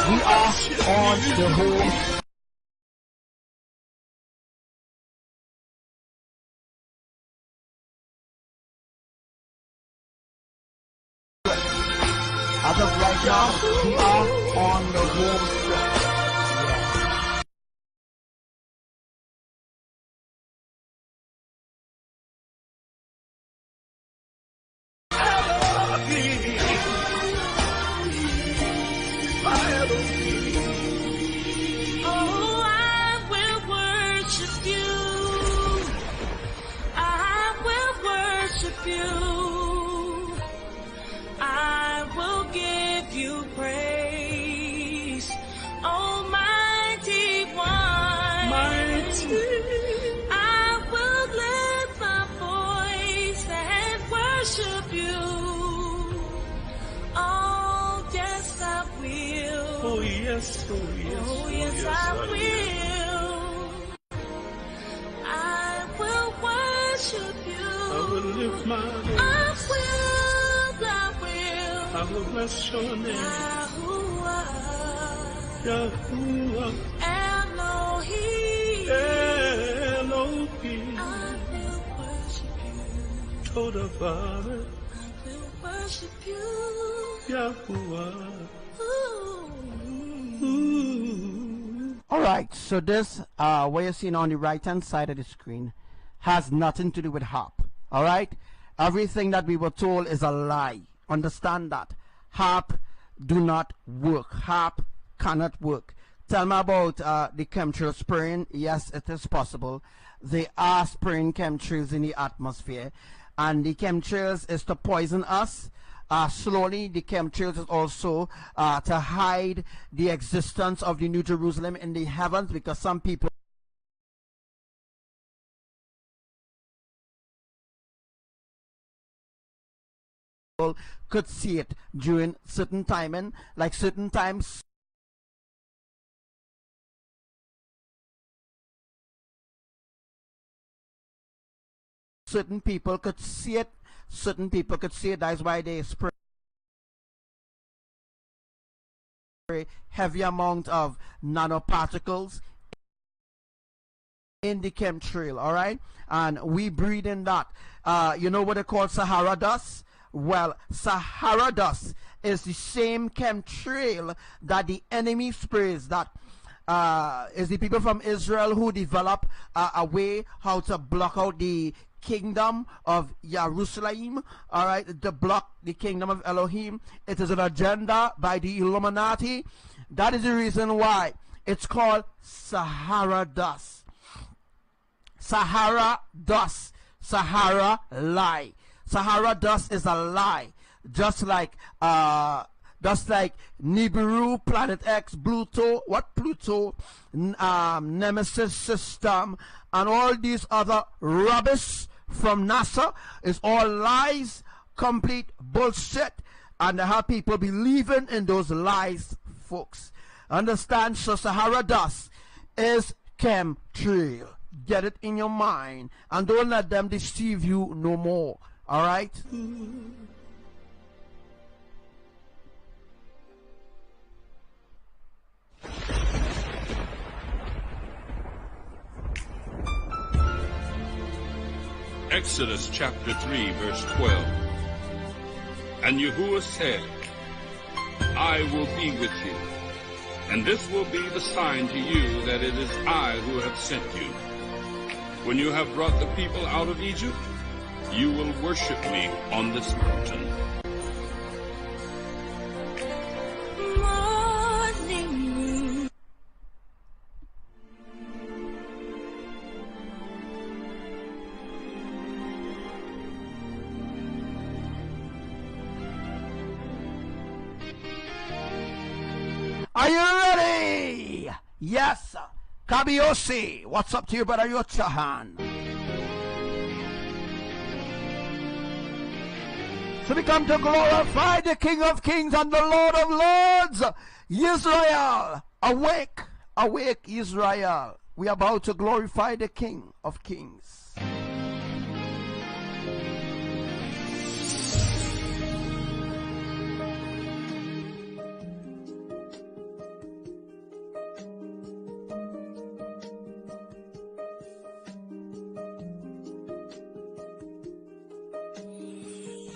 Speaker 2: We are on the home. As of right now, we are on the home stretch.
Speaker 4: Oh yes, I will. I will worship you. I will lift my voice. I will bless your name. Yahuwah, Yahuwah, Elohim, Elohim. I will worship you. Total Father, I will worship you. Yahuwah.
Speaker 2: Alright, so this what you're seeing on the right hand side of the screen has nothing to do with harp. Alright, everything that we were told is a lie. Understand that. Harp do not work. Harp cannot work. Tell me about the chemtrail spraying. Yes, it is possible. They are spraying chemtrails in the atmosphere, and the chemtrails is to poison us. Slowly, the chemtrails is also to hide the existence of the New Jerusalem in the heavens, because some people could see it during certain timing, like certain times. Certain people could see it. Certain people could see it. That's why they spray heavy amount of nanoparticles in the chemtrail. All right, and we breathe in that. You know what they call Sahara dust? Well, Sahara dust is the same chemtrail that the enemy sprays. That is the people from Israel who develop a way how to block out the kingdom of Jerusalem, all right, to block the kingdom of Elohim. It is an agenda by the Illuminati. That is the reason why it's called Sahara dust. Sahara dust. Sahara lie. Sahara dust is a lie. Just like Nibiru, Planet X, Pluto, Nemesis system, and all these other rubbish from NASA is all lies, complete bullshit, and they have people believing in those lies, folks. Understand? So Sahara dust is chemtrail. Get it in your mind, and don't let them deceive you no more. All right?
Speaker 5: Exodus chapter 3, verse 12. And Yahuwah said, I will be with you, and this will be the sign to you that it is I who have sent you. When you have brought the people out of Egypt, you will worship me on this mountain.
Speaker 2: Are you ready? Yes. Kabiosi, what's up to you, brother Yochahan? So we come to glorify the King of Kings and the Lord of Lords. Israel, awake, awake Israel. We are about to glorify the King of Kings.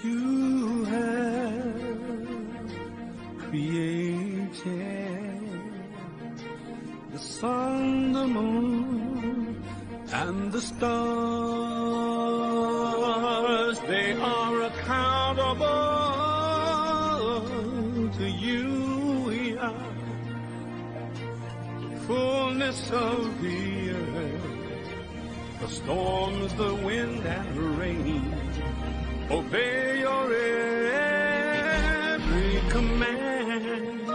Speaker 4: You have created the sun, the moon, and the stars. They are accountable to you. Fullness of the earth, the storms, the wind, and the rain, obey your every command.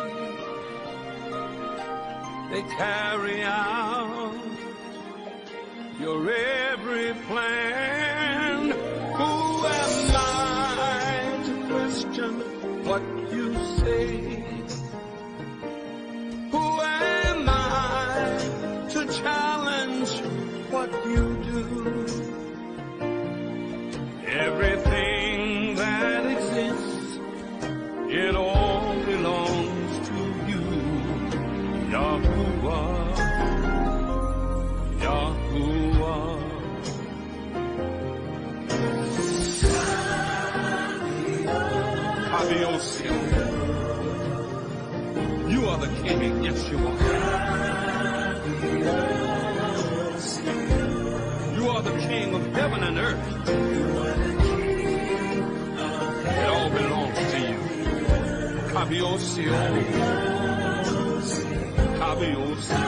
Speaker 4: They carry out your every plan. Who am I to question what you say? Challenge what you do. Everything that exists, it all belongs to you. Yahuwah, Yahuwah. You are the King, yes you are. You are the King of heaven and earth. It all belongs to you. Kabiosio. Kabiosio.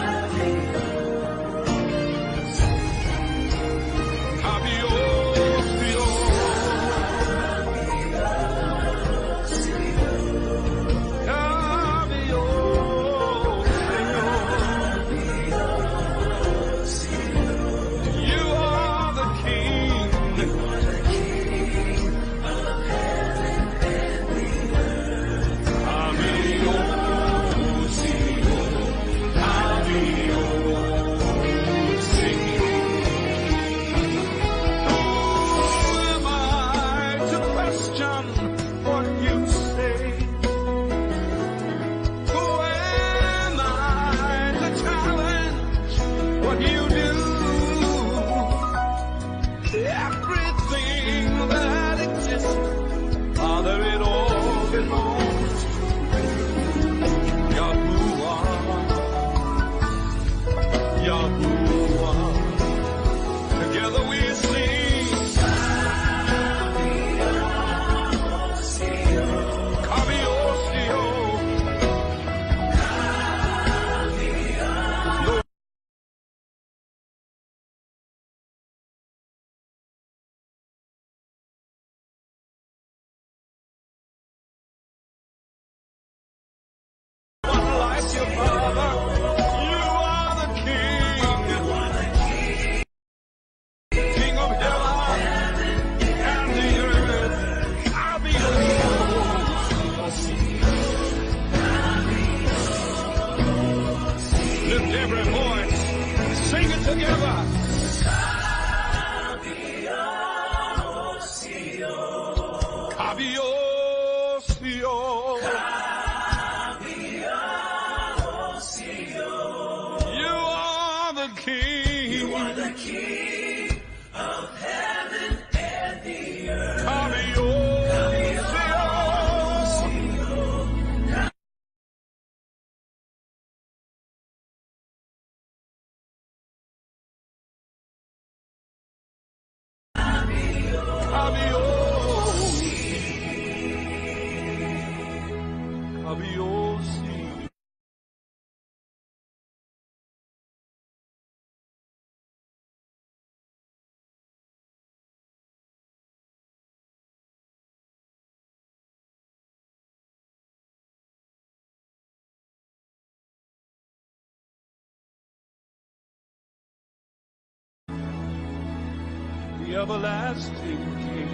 Speaker 4: The everlasting King,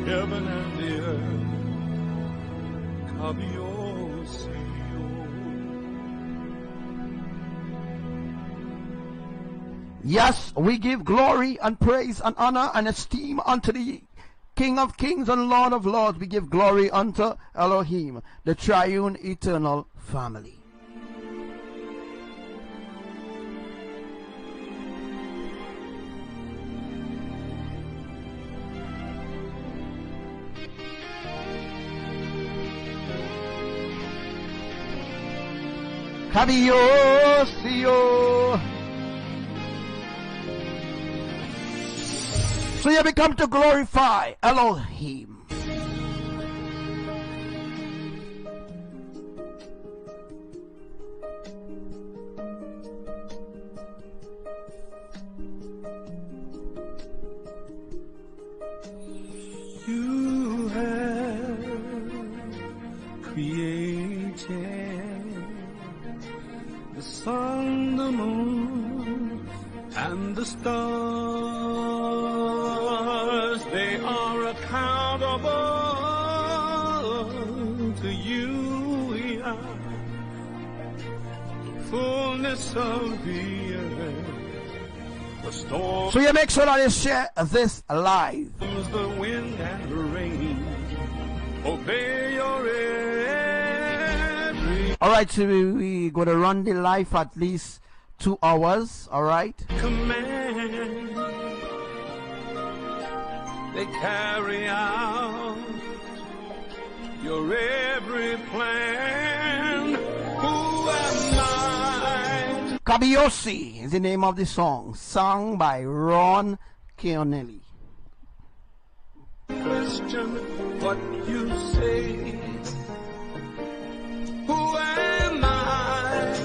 Speaker 4: heaven and the earth, Kabiosio.
Speaker 2: Yes, we give glory and praise and honor and esteem unto the King of Kings and Lord of Lords. We give glory unto Elohim, the triune eternal family. Kabiosio. So you become to glorify Elohim.
Speaker 4: You have created the sun, the moon, and the stars. They are accountable to you, yeah. Fullness of the earth.
Speaker 2: So you make sure that you share this live.
Speaker 4: The wind and the rain, obey your every
Speaker 2: Alright, so we going to run the live for at least 2 hours, alright?
Speaker 4: command. They carry out your every plan. Who am I?
Speaker 2: Kabiosi is the name of the song, sung by Ron Keonelli.
Speaker 4: Question what you say. Who am I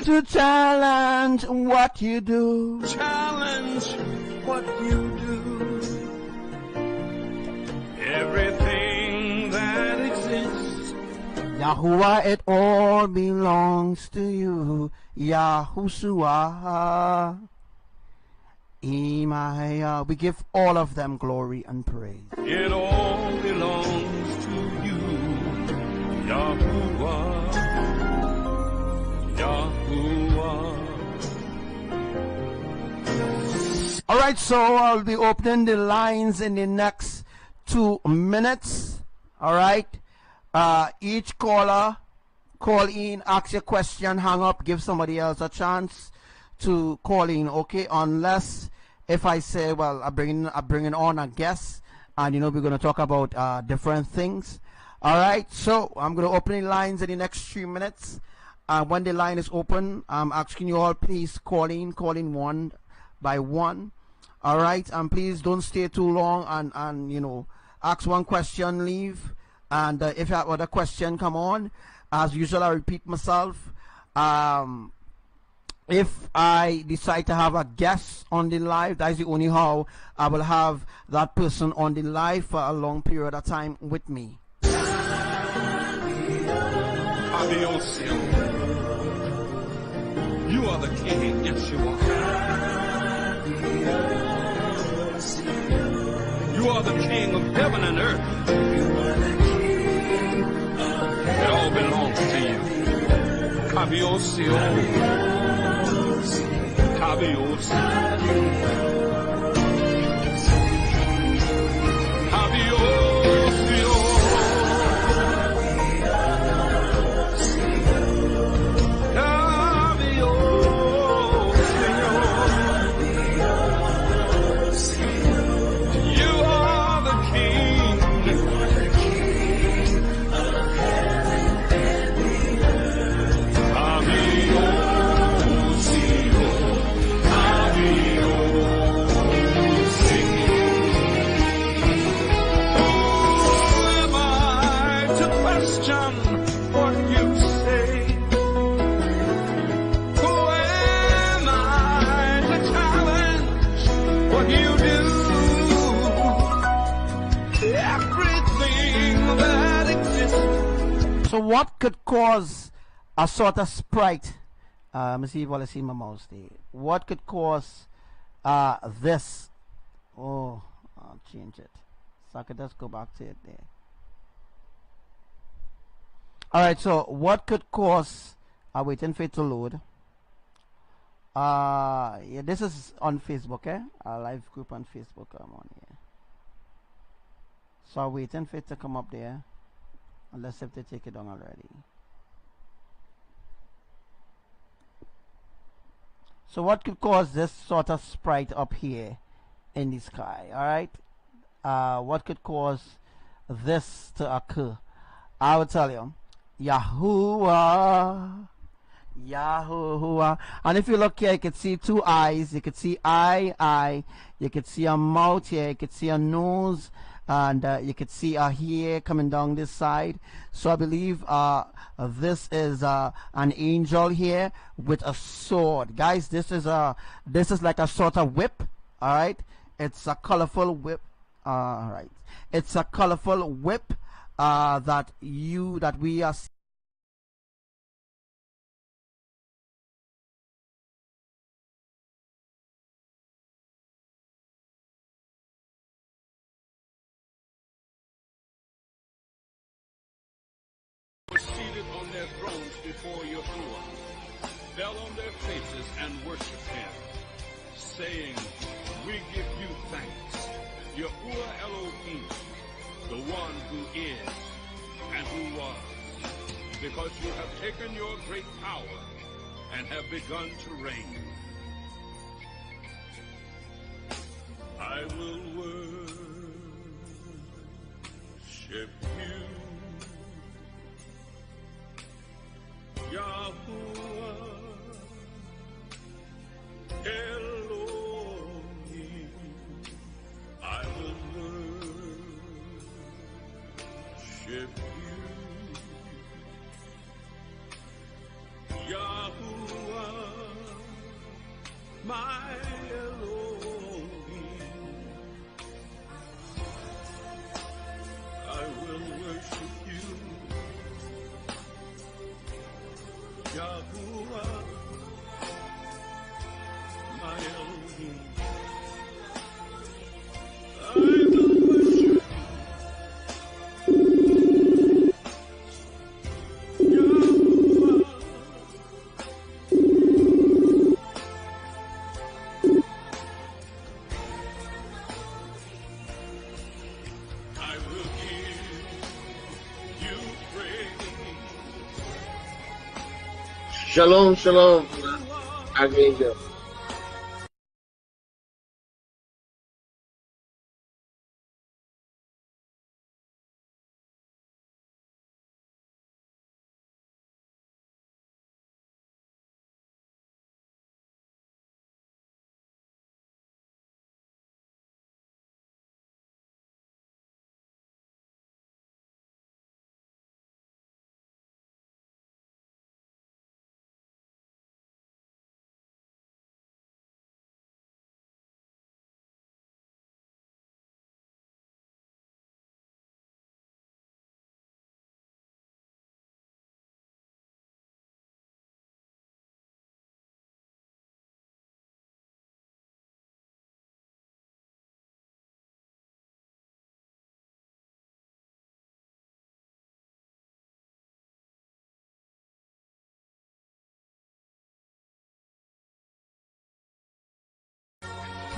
Speaker 2: To challenge what you do.
Speaker 4: challenge what you do? Everything that exists,
Speaker 2: Yahuwah, it all belongs to you. Yahushua. Imaya. We give all of them glory and praise.
Speaker 4: it all belongs to you, Yahuwah, Yahuwah.
Speaker 2: Alright, so I'll be opening the lines in the next 2 minutes. Alright. Each caller call in, ask your question, hang up, give somebody else a chance to call in, okay? Unless if I say, well, I'm bringing on a guest, and you know we're going to talk about different things. Alright, so I'm going to open the lines in the next 3 minutes. When the line is open, I'm asking you all, please call in one by one. Alright, and please don't stay too long, and you know, ask one question, leave. And if you have other question come on, as usual, I repeat myself. If I decide to have a guest on the live, that's the only how I will have that person on the live for a long period of time with me.
Speaker 5: Abiosio. You are the King, yes you are. You are the King of heaven and earth. It all belongs to you. Abiosio. Abiosio. Abiosio.
Speaker 2: So what could cause a sort of sprite? Let me see if I see my mouse there. What could cause this? Oh, I'll change it. So I could just go back to it there. Alright, so what could cause waiting for it to load. Yeah, this is on Facebook, a live group on Facebook I'm on here. So I'm waiting for it to come up there. Unless if they take it down already. So what could cause this sort of sprite up here in the sky? Alright. What could cause this to occur? I will tell you. Yahuwah Yahuwah. And if you look here, you can see two eyes. You can see eye. You can see a mouth here. You can see a nose. And you can see a hair coming down this side. So I believe this is an angel here with a sword. Guys, this is like a sort of whip. All right. It's a colorful whip. All right. It's a colorful whip that we are seeing.
Speaker 5: Were seated on their thrones before Yahuwah, fell on their faces and worshiped him, saying, "We give you thanks, Yahuwah Elohim, the one who is and who was, because you have taken your great power and have begun to reign." I will worship you, Yahuwah Elohim. I will worship you, Yahuwah, my Elohim. I will worship you, Yahuwah, my Elohim. I will worship you, Yahuwah. I will give you praise.
Speaker 6: Shalom, shalom, Archangel.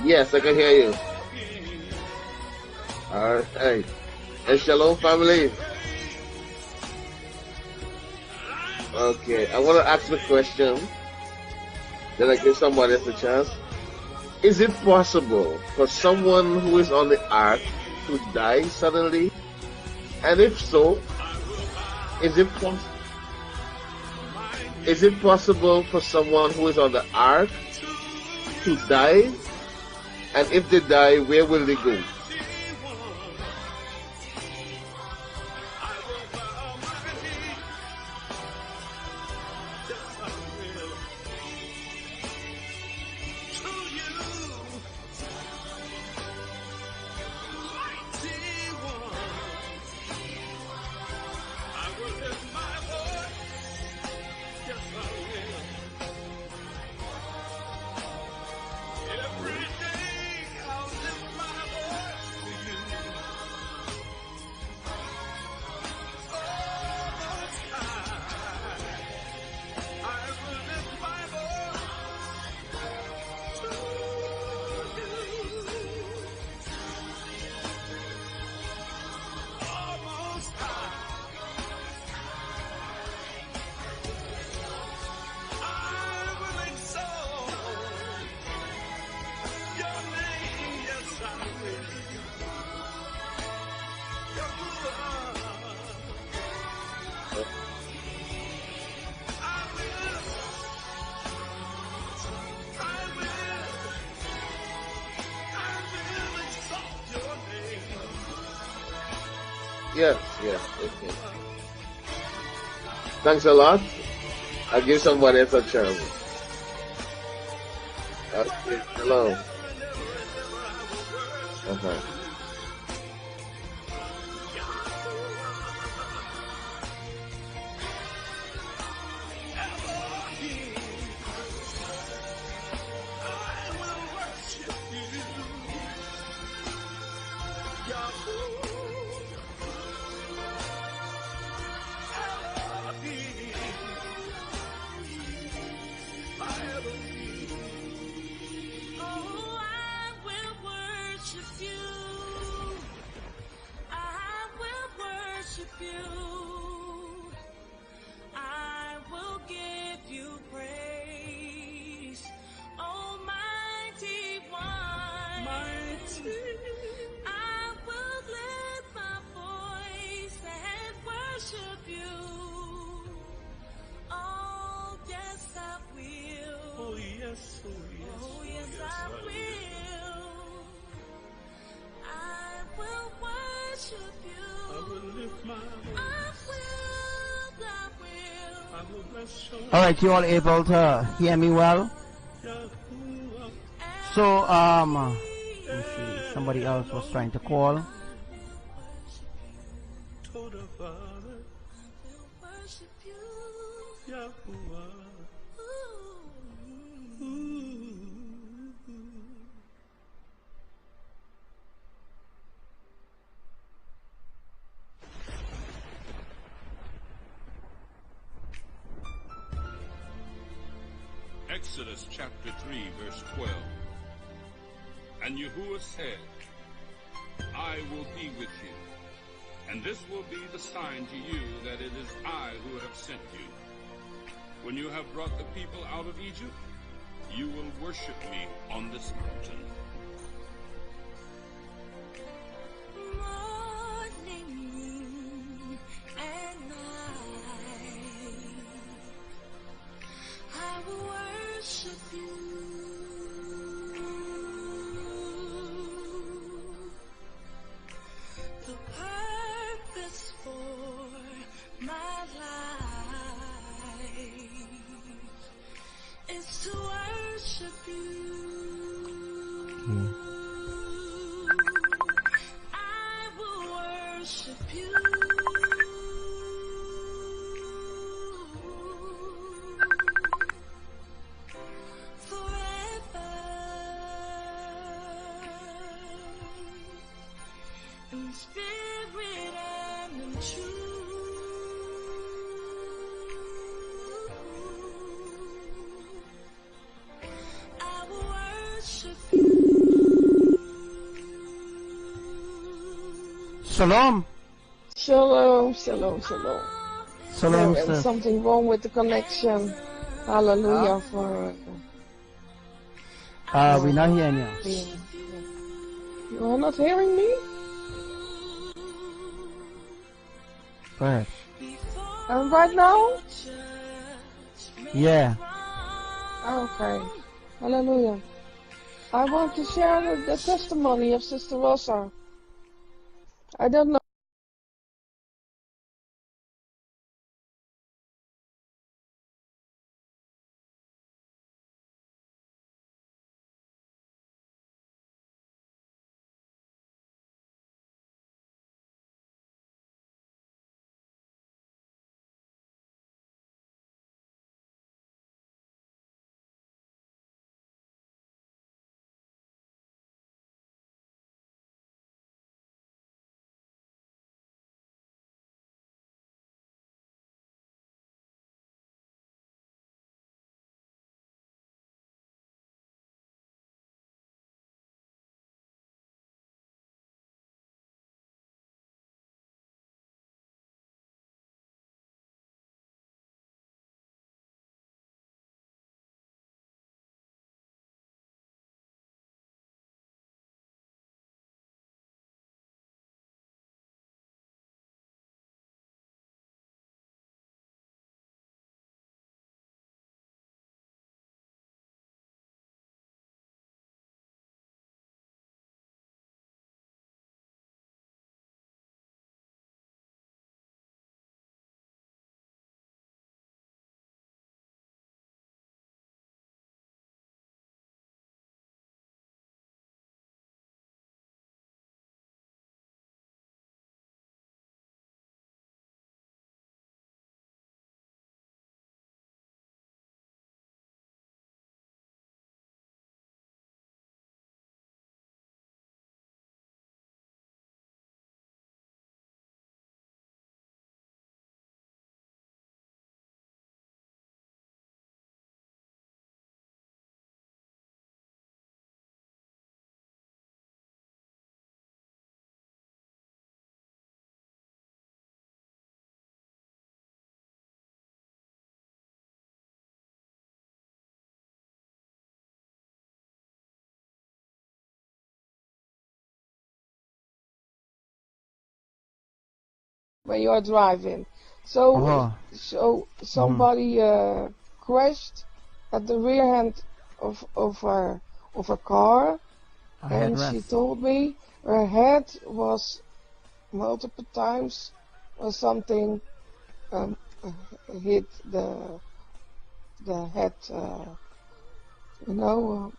Speaker 6: Yes, I can hear you. All right. And shalom, family. Okay, I want to ask the question. Then I give somebody else a chance. Is it possible for someone who is on the ark to die suddenly? And if so, is it possible for someone who is on the ark to die? And if they die, where will they go? Yes, yes. Okay. Thanks a lot. I'll give somebody else a chance. Okay, hello. Uh-huh.
Speaker 2: All right, you all able to hear me well? So, let me see. Somebody else was trying to call.
Speaker 5: Exodus chapter 3, verse 12. And Yahuwah said, I will be with you, and this will be the sign to you that it is I who have sent you. When you have brought the people out of Egypt, you will worship me on this mountain.
Speaker 7: Morning and night, I will worship you. The purpose for my life is to worship you. I will worship you. Forever in spirit and in truth. I will worship you.
Speaker 2: Shalom.
Speaker 8: Shalom, shalom, shalom.
Speaker 2: Shalom,
Speaker 8: There is
Speaker 2: sis.
Speaker 8: something wrong with the connection. Hallelujah for
Speaker 2: We're not hearing you.
Speaker 8: you are not hearing me?
Speaker 2: Go ahead.
Speaker 8: And right now?
Speaker 2: Yeah.
Speaker 8: Okay. Hallelujah. I want to share the testimony of Sister Rosa. I don't know. when you are driving. So somebody crashed at the rear end of her car, and she told me her head was multiple times or something hit the head. You know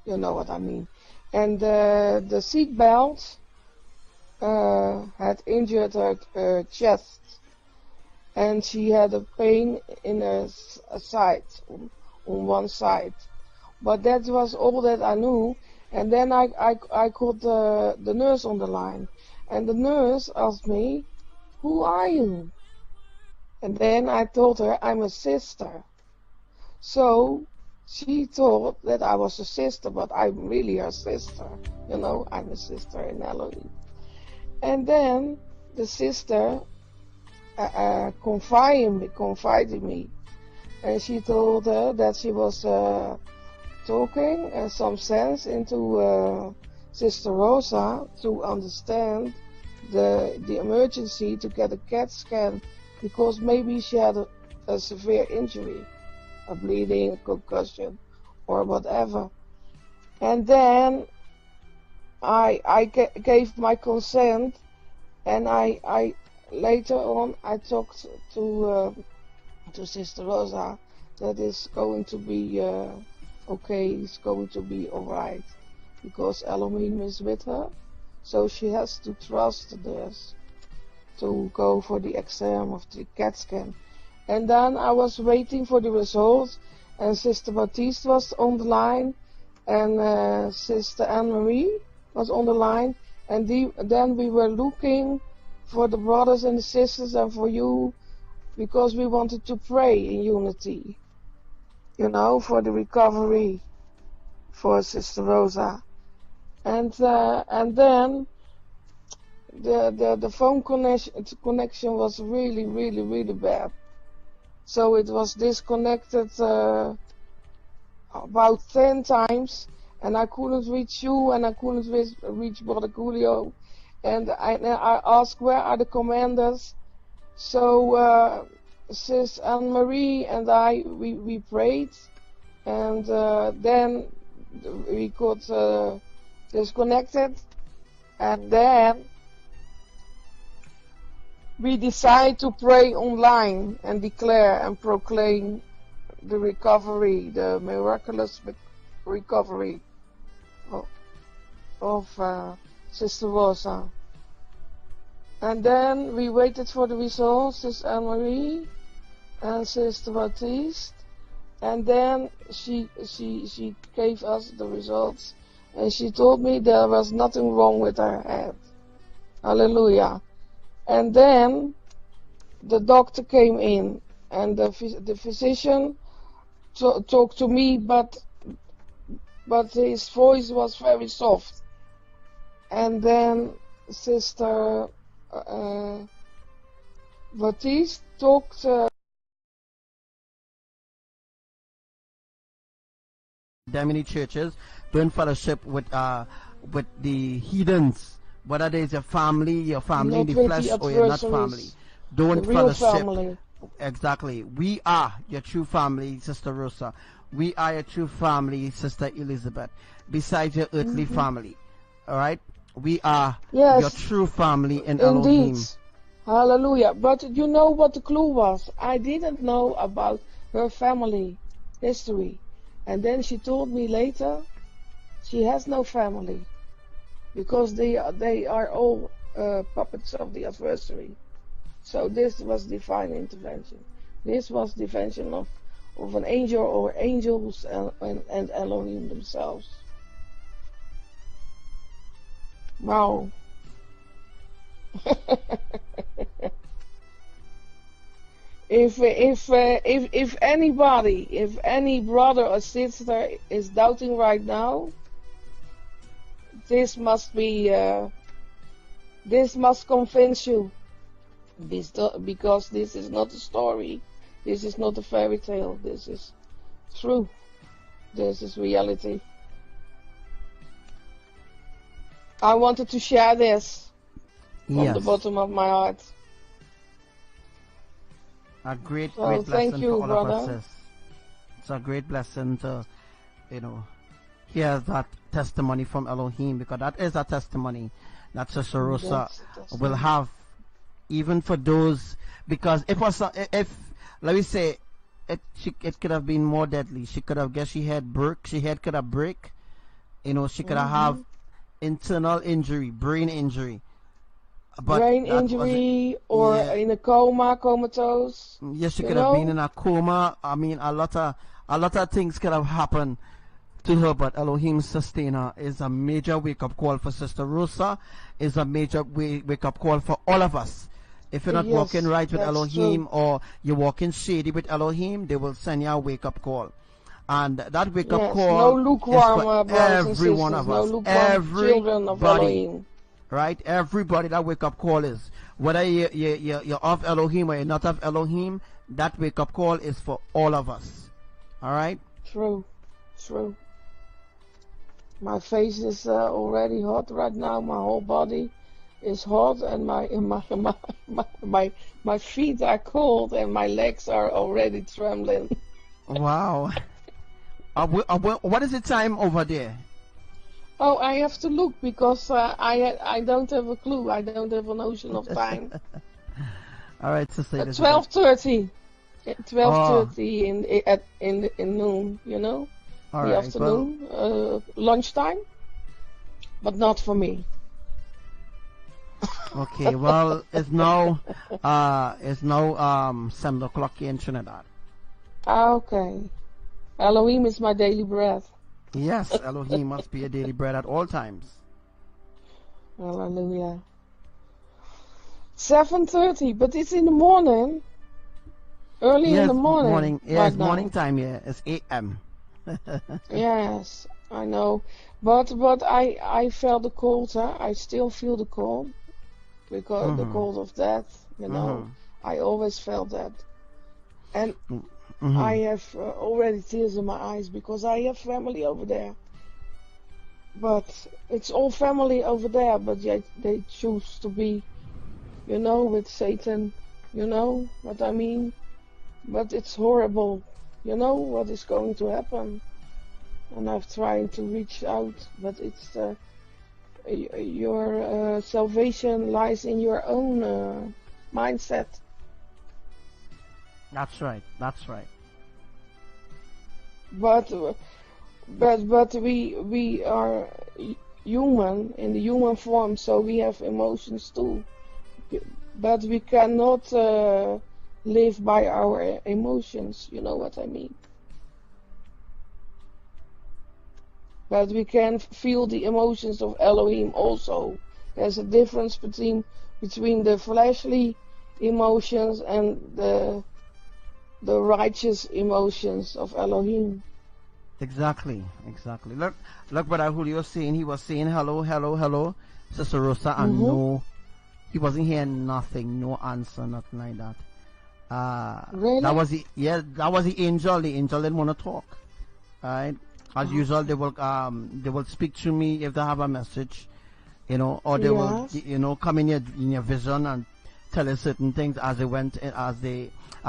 Speaker 8: what I mean. And the seat belt had injured her chest, and she had a pain in her side, on one side. But that was all that I knew. And then I called the nurse on the line, and the nurse asked me, "Who are you?" And then I told her I'm a sister. So she thought that I was a sister, but I'm really her sister. You know, I'm a sister in Elohim. And then the sister confided me, and she told her that she was talking some sense into Sister Rosa to understand the emergency to get a CAT scan, because maybe she had a severe injury, a bleeding, a concussion, or whatever. And then I gave my consent, and I later on I talked to Sister Rosa that it's going to be okay, it's going to be alright, because Elohim is with her, so she has to trust this to go for the exam of the CAT scan. And then I was waiting for the results, and Sister Baptiste was on the line, and Sister Anne-Marie was on the line, and then we were looking for the brothers and the sisters and for you, because we wanted to pray in unity, you know, for the recovery for Sister Rosa. And then the phone connection was really bad. So it was disconnected about 10 times, and I couldn't reach you, and I couldn't reach Brother Julio. And I asked, where are the commanders? So Sis Anne-Marie and we prayed, and then we got disconnected, and then we decided to pray online and declare and proclaim the recovery, the miraculous recovery of Sister Rosa. And then we waited for the results, Sister Anne-Marie and Sister Baptiste, and then she gave us the results, and she told me there was nothing wrong with her head. Hallelujah. And then the doctor came in, and the physician talked to me, but his voice was very soft. And then Sister Baptiste talked
Speaker 2: many churches doing fellowship with the heathens, whether there's your family in the flesh, or you're not family. Don't fellowship. Family. Exactly. We are your true family, Sister Rosa. We are your true family, Sister Elizabeth, besides your earthly family. Alright? We are your true family in Elohim.
Speaker 8: Hallelujah. But you know what the clue was? I didn't know about her family history. And then she told me later she has no family, because they are all puppets of the adversary. So this was divine intervention. This was the intervention of an angel or angels and Elohim themselves. Wow. If anybody, if any brother or sister is doubting right now, this must be, this must convince you, because this is not a story, this is not a fairy tale, this is true, this is reality. I wanted to share this. from the
Speaker 2: Yes.
Speaker 8: bottom of my heart.
Speaker 2: A great
Speaker 8: So
Speaker 2: blessing
Speaker 8: thank you,
Speaker 2: for all of us,
Speaker 8: brother.
Speaker 2: sis. It's a great blessing to, hear that testimony from Elohim, because that is a testimony that Sister Rosa
Speaker 8: That's a
Speaker 2: will
Speaker 8: testimony.
Speaker 2: have, even for those, because if let me say, it could have been more deadly. She could have guessed she head could have break. She could have internal injury, brain injury. But
Speaker 8: Brain
Speaker 2: that wasn't.
Speaker 8: injury or
Speaker 2: Yeah.
Speaker 8: in a coma, comatose.
Speaker 2: Yes, she
Speaker 8: You
Speaker 2: could have been
Speaker 8: know?
Speaker 2: in a coma. I mean, a lot of things could have happened to her, but Elohim sustain her is a major wake-up call for Sister Rosa, is a major wake-up call for all of us. If you're not
Speaker 8: Yes,
Speaker 2: walking right with
Speaker 8: that's
Speaker 2: Elohim,
Speaker 8: true.
Speaker 2: or you're walking shady with Elohim, they will send you a wake-up call. And that wake-up
Speaker 8: Yes,
Speaker 2: call
Speaker 8: no
Speaker 2: is
Speaker 8: lukewarm
Speaker 2: for
Speaker 8: brothers and
Speaker 2: every one
Speaker 8: sisters,
Speaker 2: of
Speaker 8: no
Speaker 2: us.
Speaker 8: lukewarm children of
Speaker 2: Everybody.
Speaker 8: Elohim.
Speaker 2: Right? Everybody, that wake-up call is. Whether you're of Elohim or you're not of Elohim, that wake-up call is for all of us. Alright?
Speaker 8: True, true. My face is already hot right now. My whole body is hot, and my feet are cold, and my legs are already trembling.
Speaker 2: Wow. What is the time over there?
Speaker 8: Oh, I have to look because I don't have a clue. I don't have a notion of time.
Speaker 2: Alright, Sister Elizabeth.
Speaker 8: 12:30. 12:30 in noon. You know, the
Speaker 2: Alright, well,
Speaker 8: afternoon, lunchtime, but not for me.
Speaker 2: okay, well, it's now 7 o'clock here in Trinidad.
Speaker 8: Okay. Elohim is my daily bread.
Speaker 2: Yes, Elohim must be a daily bread at all times.
Speaker 8: Hallelujah. 7:30, but it's in the morning. Early in
Speaker 2: Yes,
Speaker 8: the morning.
Speaker 2: Yeah,
Speaker 8: right
Speaker 2: it's
Speaker 8: now.
Speaker 2: morning time here. It's 8 a.m.
Speaker 8: Yes, I know. But I felt the cold, huh? I still feel the cold. Because the cold of death, you know. I always felt that. And I have already tears in my eyes because I have family over there. But it's all family over there, but yet they choose to be, you know, with Satan. You know what I mean? But it's horrible. You know what is going to happen. And I've tried to reach out, but it's your salvation lies in your own mindset.
Speaker 2: That's right. That's right.
Speaker 8: But we are human in the human form, so we have emotions too. But we cannot live by our emotions. You know what I mean? But we can feel the emotions of Elohim also. There's a difference between the fleshly emotions and the righteous emotions of Elohim.
Speaker 2: Exactly. Look what Julio was saying. He was saying hello, Sister Rosa, and no, he wasn't hearing nothing, no answer, nothing like that.
Speaker 8: Really?
Speaker 2: That was the angel. The angel didn't want to talk. Right? As usual, they will speak to me if they have a message, you know, or they will, you know, come in your vision and tell us certain things as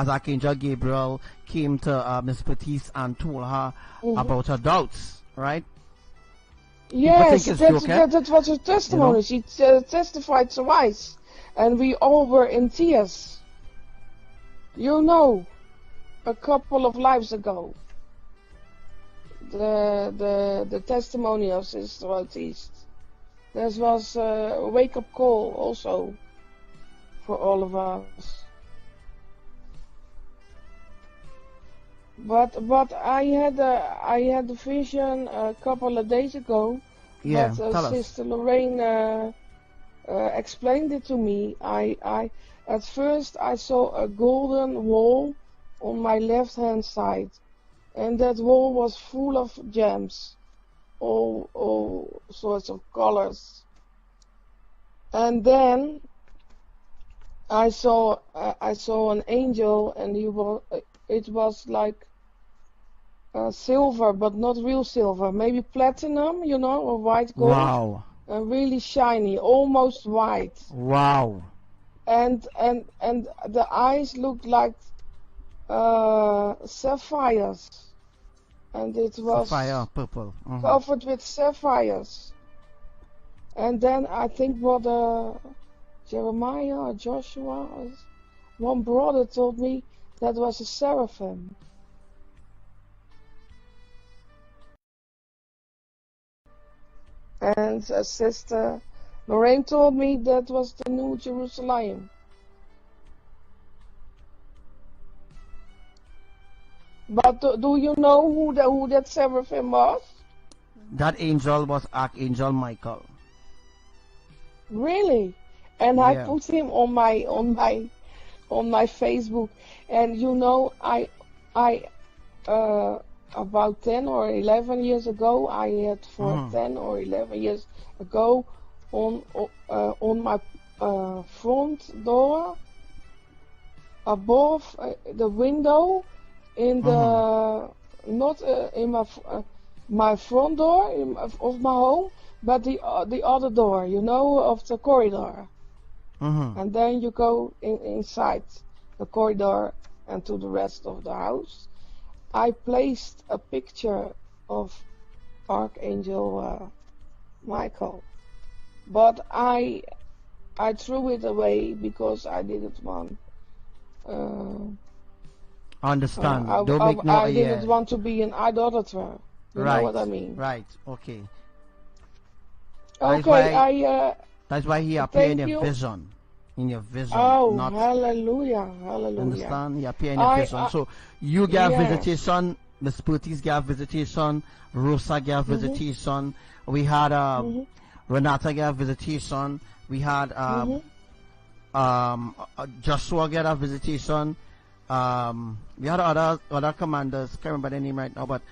Speaker 2: Archangel Gabriel came to Miss Petite and told her about her doubts, right?
Speaker 8: Yes,
Speaker 2: that
Speaker 8: was her testimony. You know? She testified twice, and we all were in tears. You know, a couple of lives ago. The testimony of Sister Otis. There was a wake-up call also for all of us. But I had a vision a couple of days ago.
Speaker 2: Yeah,
Speaker 8: that Sister Lorraine explained it to me. I at first I saw a golden wall on my left hand side. And that wall was full of gems, all sorts of colors. And then I saw an angel, and it was like silver, but not real silver, maybe platinum, you know, or white gold.
Speaker 2: Wow.
Speaker 8: really shiny, almost white,
Speaker 2: Wow.
Speaker 8: and the eyes looked like sapphires, and it was
Speaker 2: Sapphire purple.
Speaker 8: covered with sapphires. And then I think brother Jeremiah or Joshua, or one brother told me that was a seraphim. And Sister Lorraine told me that was the New Jerusalem. But do you know who that seraphim was?
Speaker 2: That angel was Archangel Michael.
Speaker 8: Really? And I
Speaker 2: Yeah.
Speaker 8: put him on my Facebook, and you know, I about 10 or 11 years ago, I had for 10 or 11 years ago on my front door, above the window, in the not in my front door of my home, but the other door, you know, of the corridor. And then you go inside the corridor and to the rest of the house. I placed a picture of Archangel Michael, but I threw it away because I didn't want.
Speaker 2: Understand?
Speaker 8: I
Speaker 2: yeah.
Speaker 8: didn't want to be an idolater. You
Speaker 2: Right.
Speaker 8: know what I mean?
Speaker 2: Right. Okay.
Speaker 8: Okay,
Speaker 2: That's why he appeared in
Speaker 8: thank
Speaker 2: your
Speaker 8: you.
Speaker 2: vision. In your vision.
Speaker 8: Oh,
Speaker 2: not,
Speaker 8: hallelujah, hallelujah.
Speaker 2: understand? He appeared in your vision. So you get
Speaker 8: yes.
Speaker 2: visitation. The Spurties get visitation. Rosa get visitation. We had Renata get visitation. We had Joshua get a visitation. We had other commanders. Can't remember their name right now, but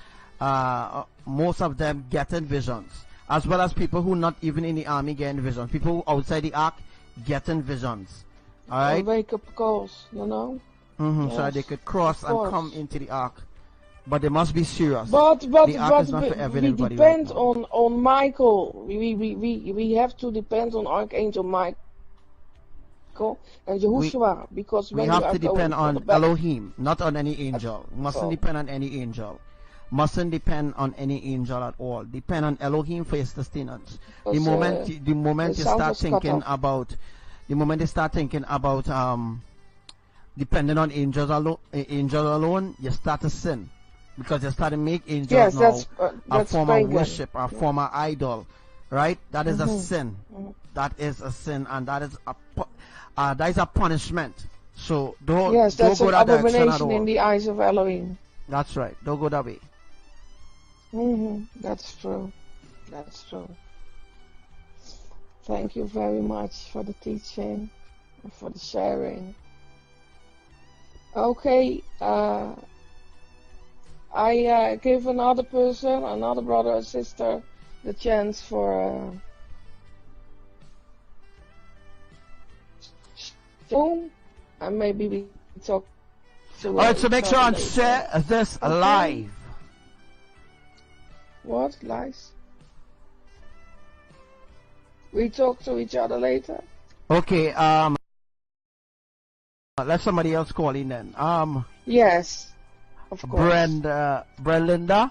Speaker 2: most of them getting visions, as well as people who not even in the army getting visions. People who outside the ark getting visions. All right.
Speaker 8: Wake up calls, you know.
Speaker 2: So that they could cross and come into the ark, but they must be serious.
Speaker 8: But
Speaker 2: the ark is not for
Speaker 8: we
Speaker 2: everybody
Speaker 8: depend
Speaker 2: right now.
Speaker 8: on Michael. We have to depend on Archangel Michael and Yahushua, because
Speaker 2: We
Speaker 8: when
Speaker 2: have
Speaker 8: you
Speaker 2: to
Speaker 8: are going
Speaker 2: depend
Speaker 8: for
Speaker 2: on
Speaker 8: the battle-
Speaker 2: Elohim, not on any angel. Mustn't depend on any angel. Mustn't depend on any angel at all. Depend on Elohim for your sustenance. The moment you
Speaker 8: sound
Speaker 2: start
Speaker 8: was cut
Speaker 2: thinking
Speaker 8: off.
Speaker 2: about, depending on angels alone, you start to sin, because you start to make angels
Speaker 8: Yes,
Speaker 2: now a
Speaker 8: that's
Speaker 2: form of
Speaker 8: pagan.
Speaker 2: worship, a form of idol, right? That is a sin. That is a sin, and that is a punishment. So don't
Speaker 8: Yes, that's
Speaker 2: go
Speaker 8: an
Speaker 2: that direction at
Speaker 8: abomination in
Speaker 2: all.
Speaker 8: the eyes of Elohim.
Speaker 2: That's right. Don't go that way.
Speaker 8: That's true. That's true. Thank you very much for the teaching and for the sharing. Okay, I give another person, another brother or sister, the chance for Zoom, and maybe we talk to.
Speaker 2: All right. So make sure and
Speaker 8: later.
Speaker 2: share this
Speaker 8: Okay.
Speaker 2: live.
Speaker 8: What lies? We talk to each other later.
Speaker 2: Okay. Let somebody else call in then.
Speaker 8: Yes, of course.
Speaker 2: Brenda.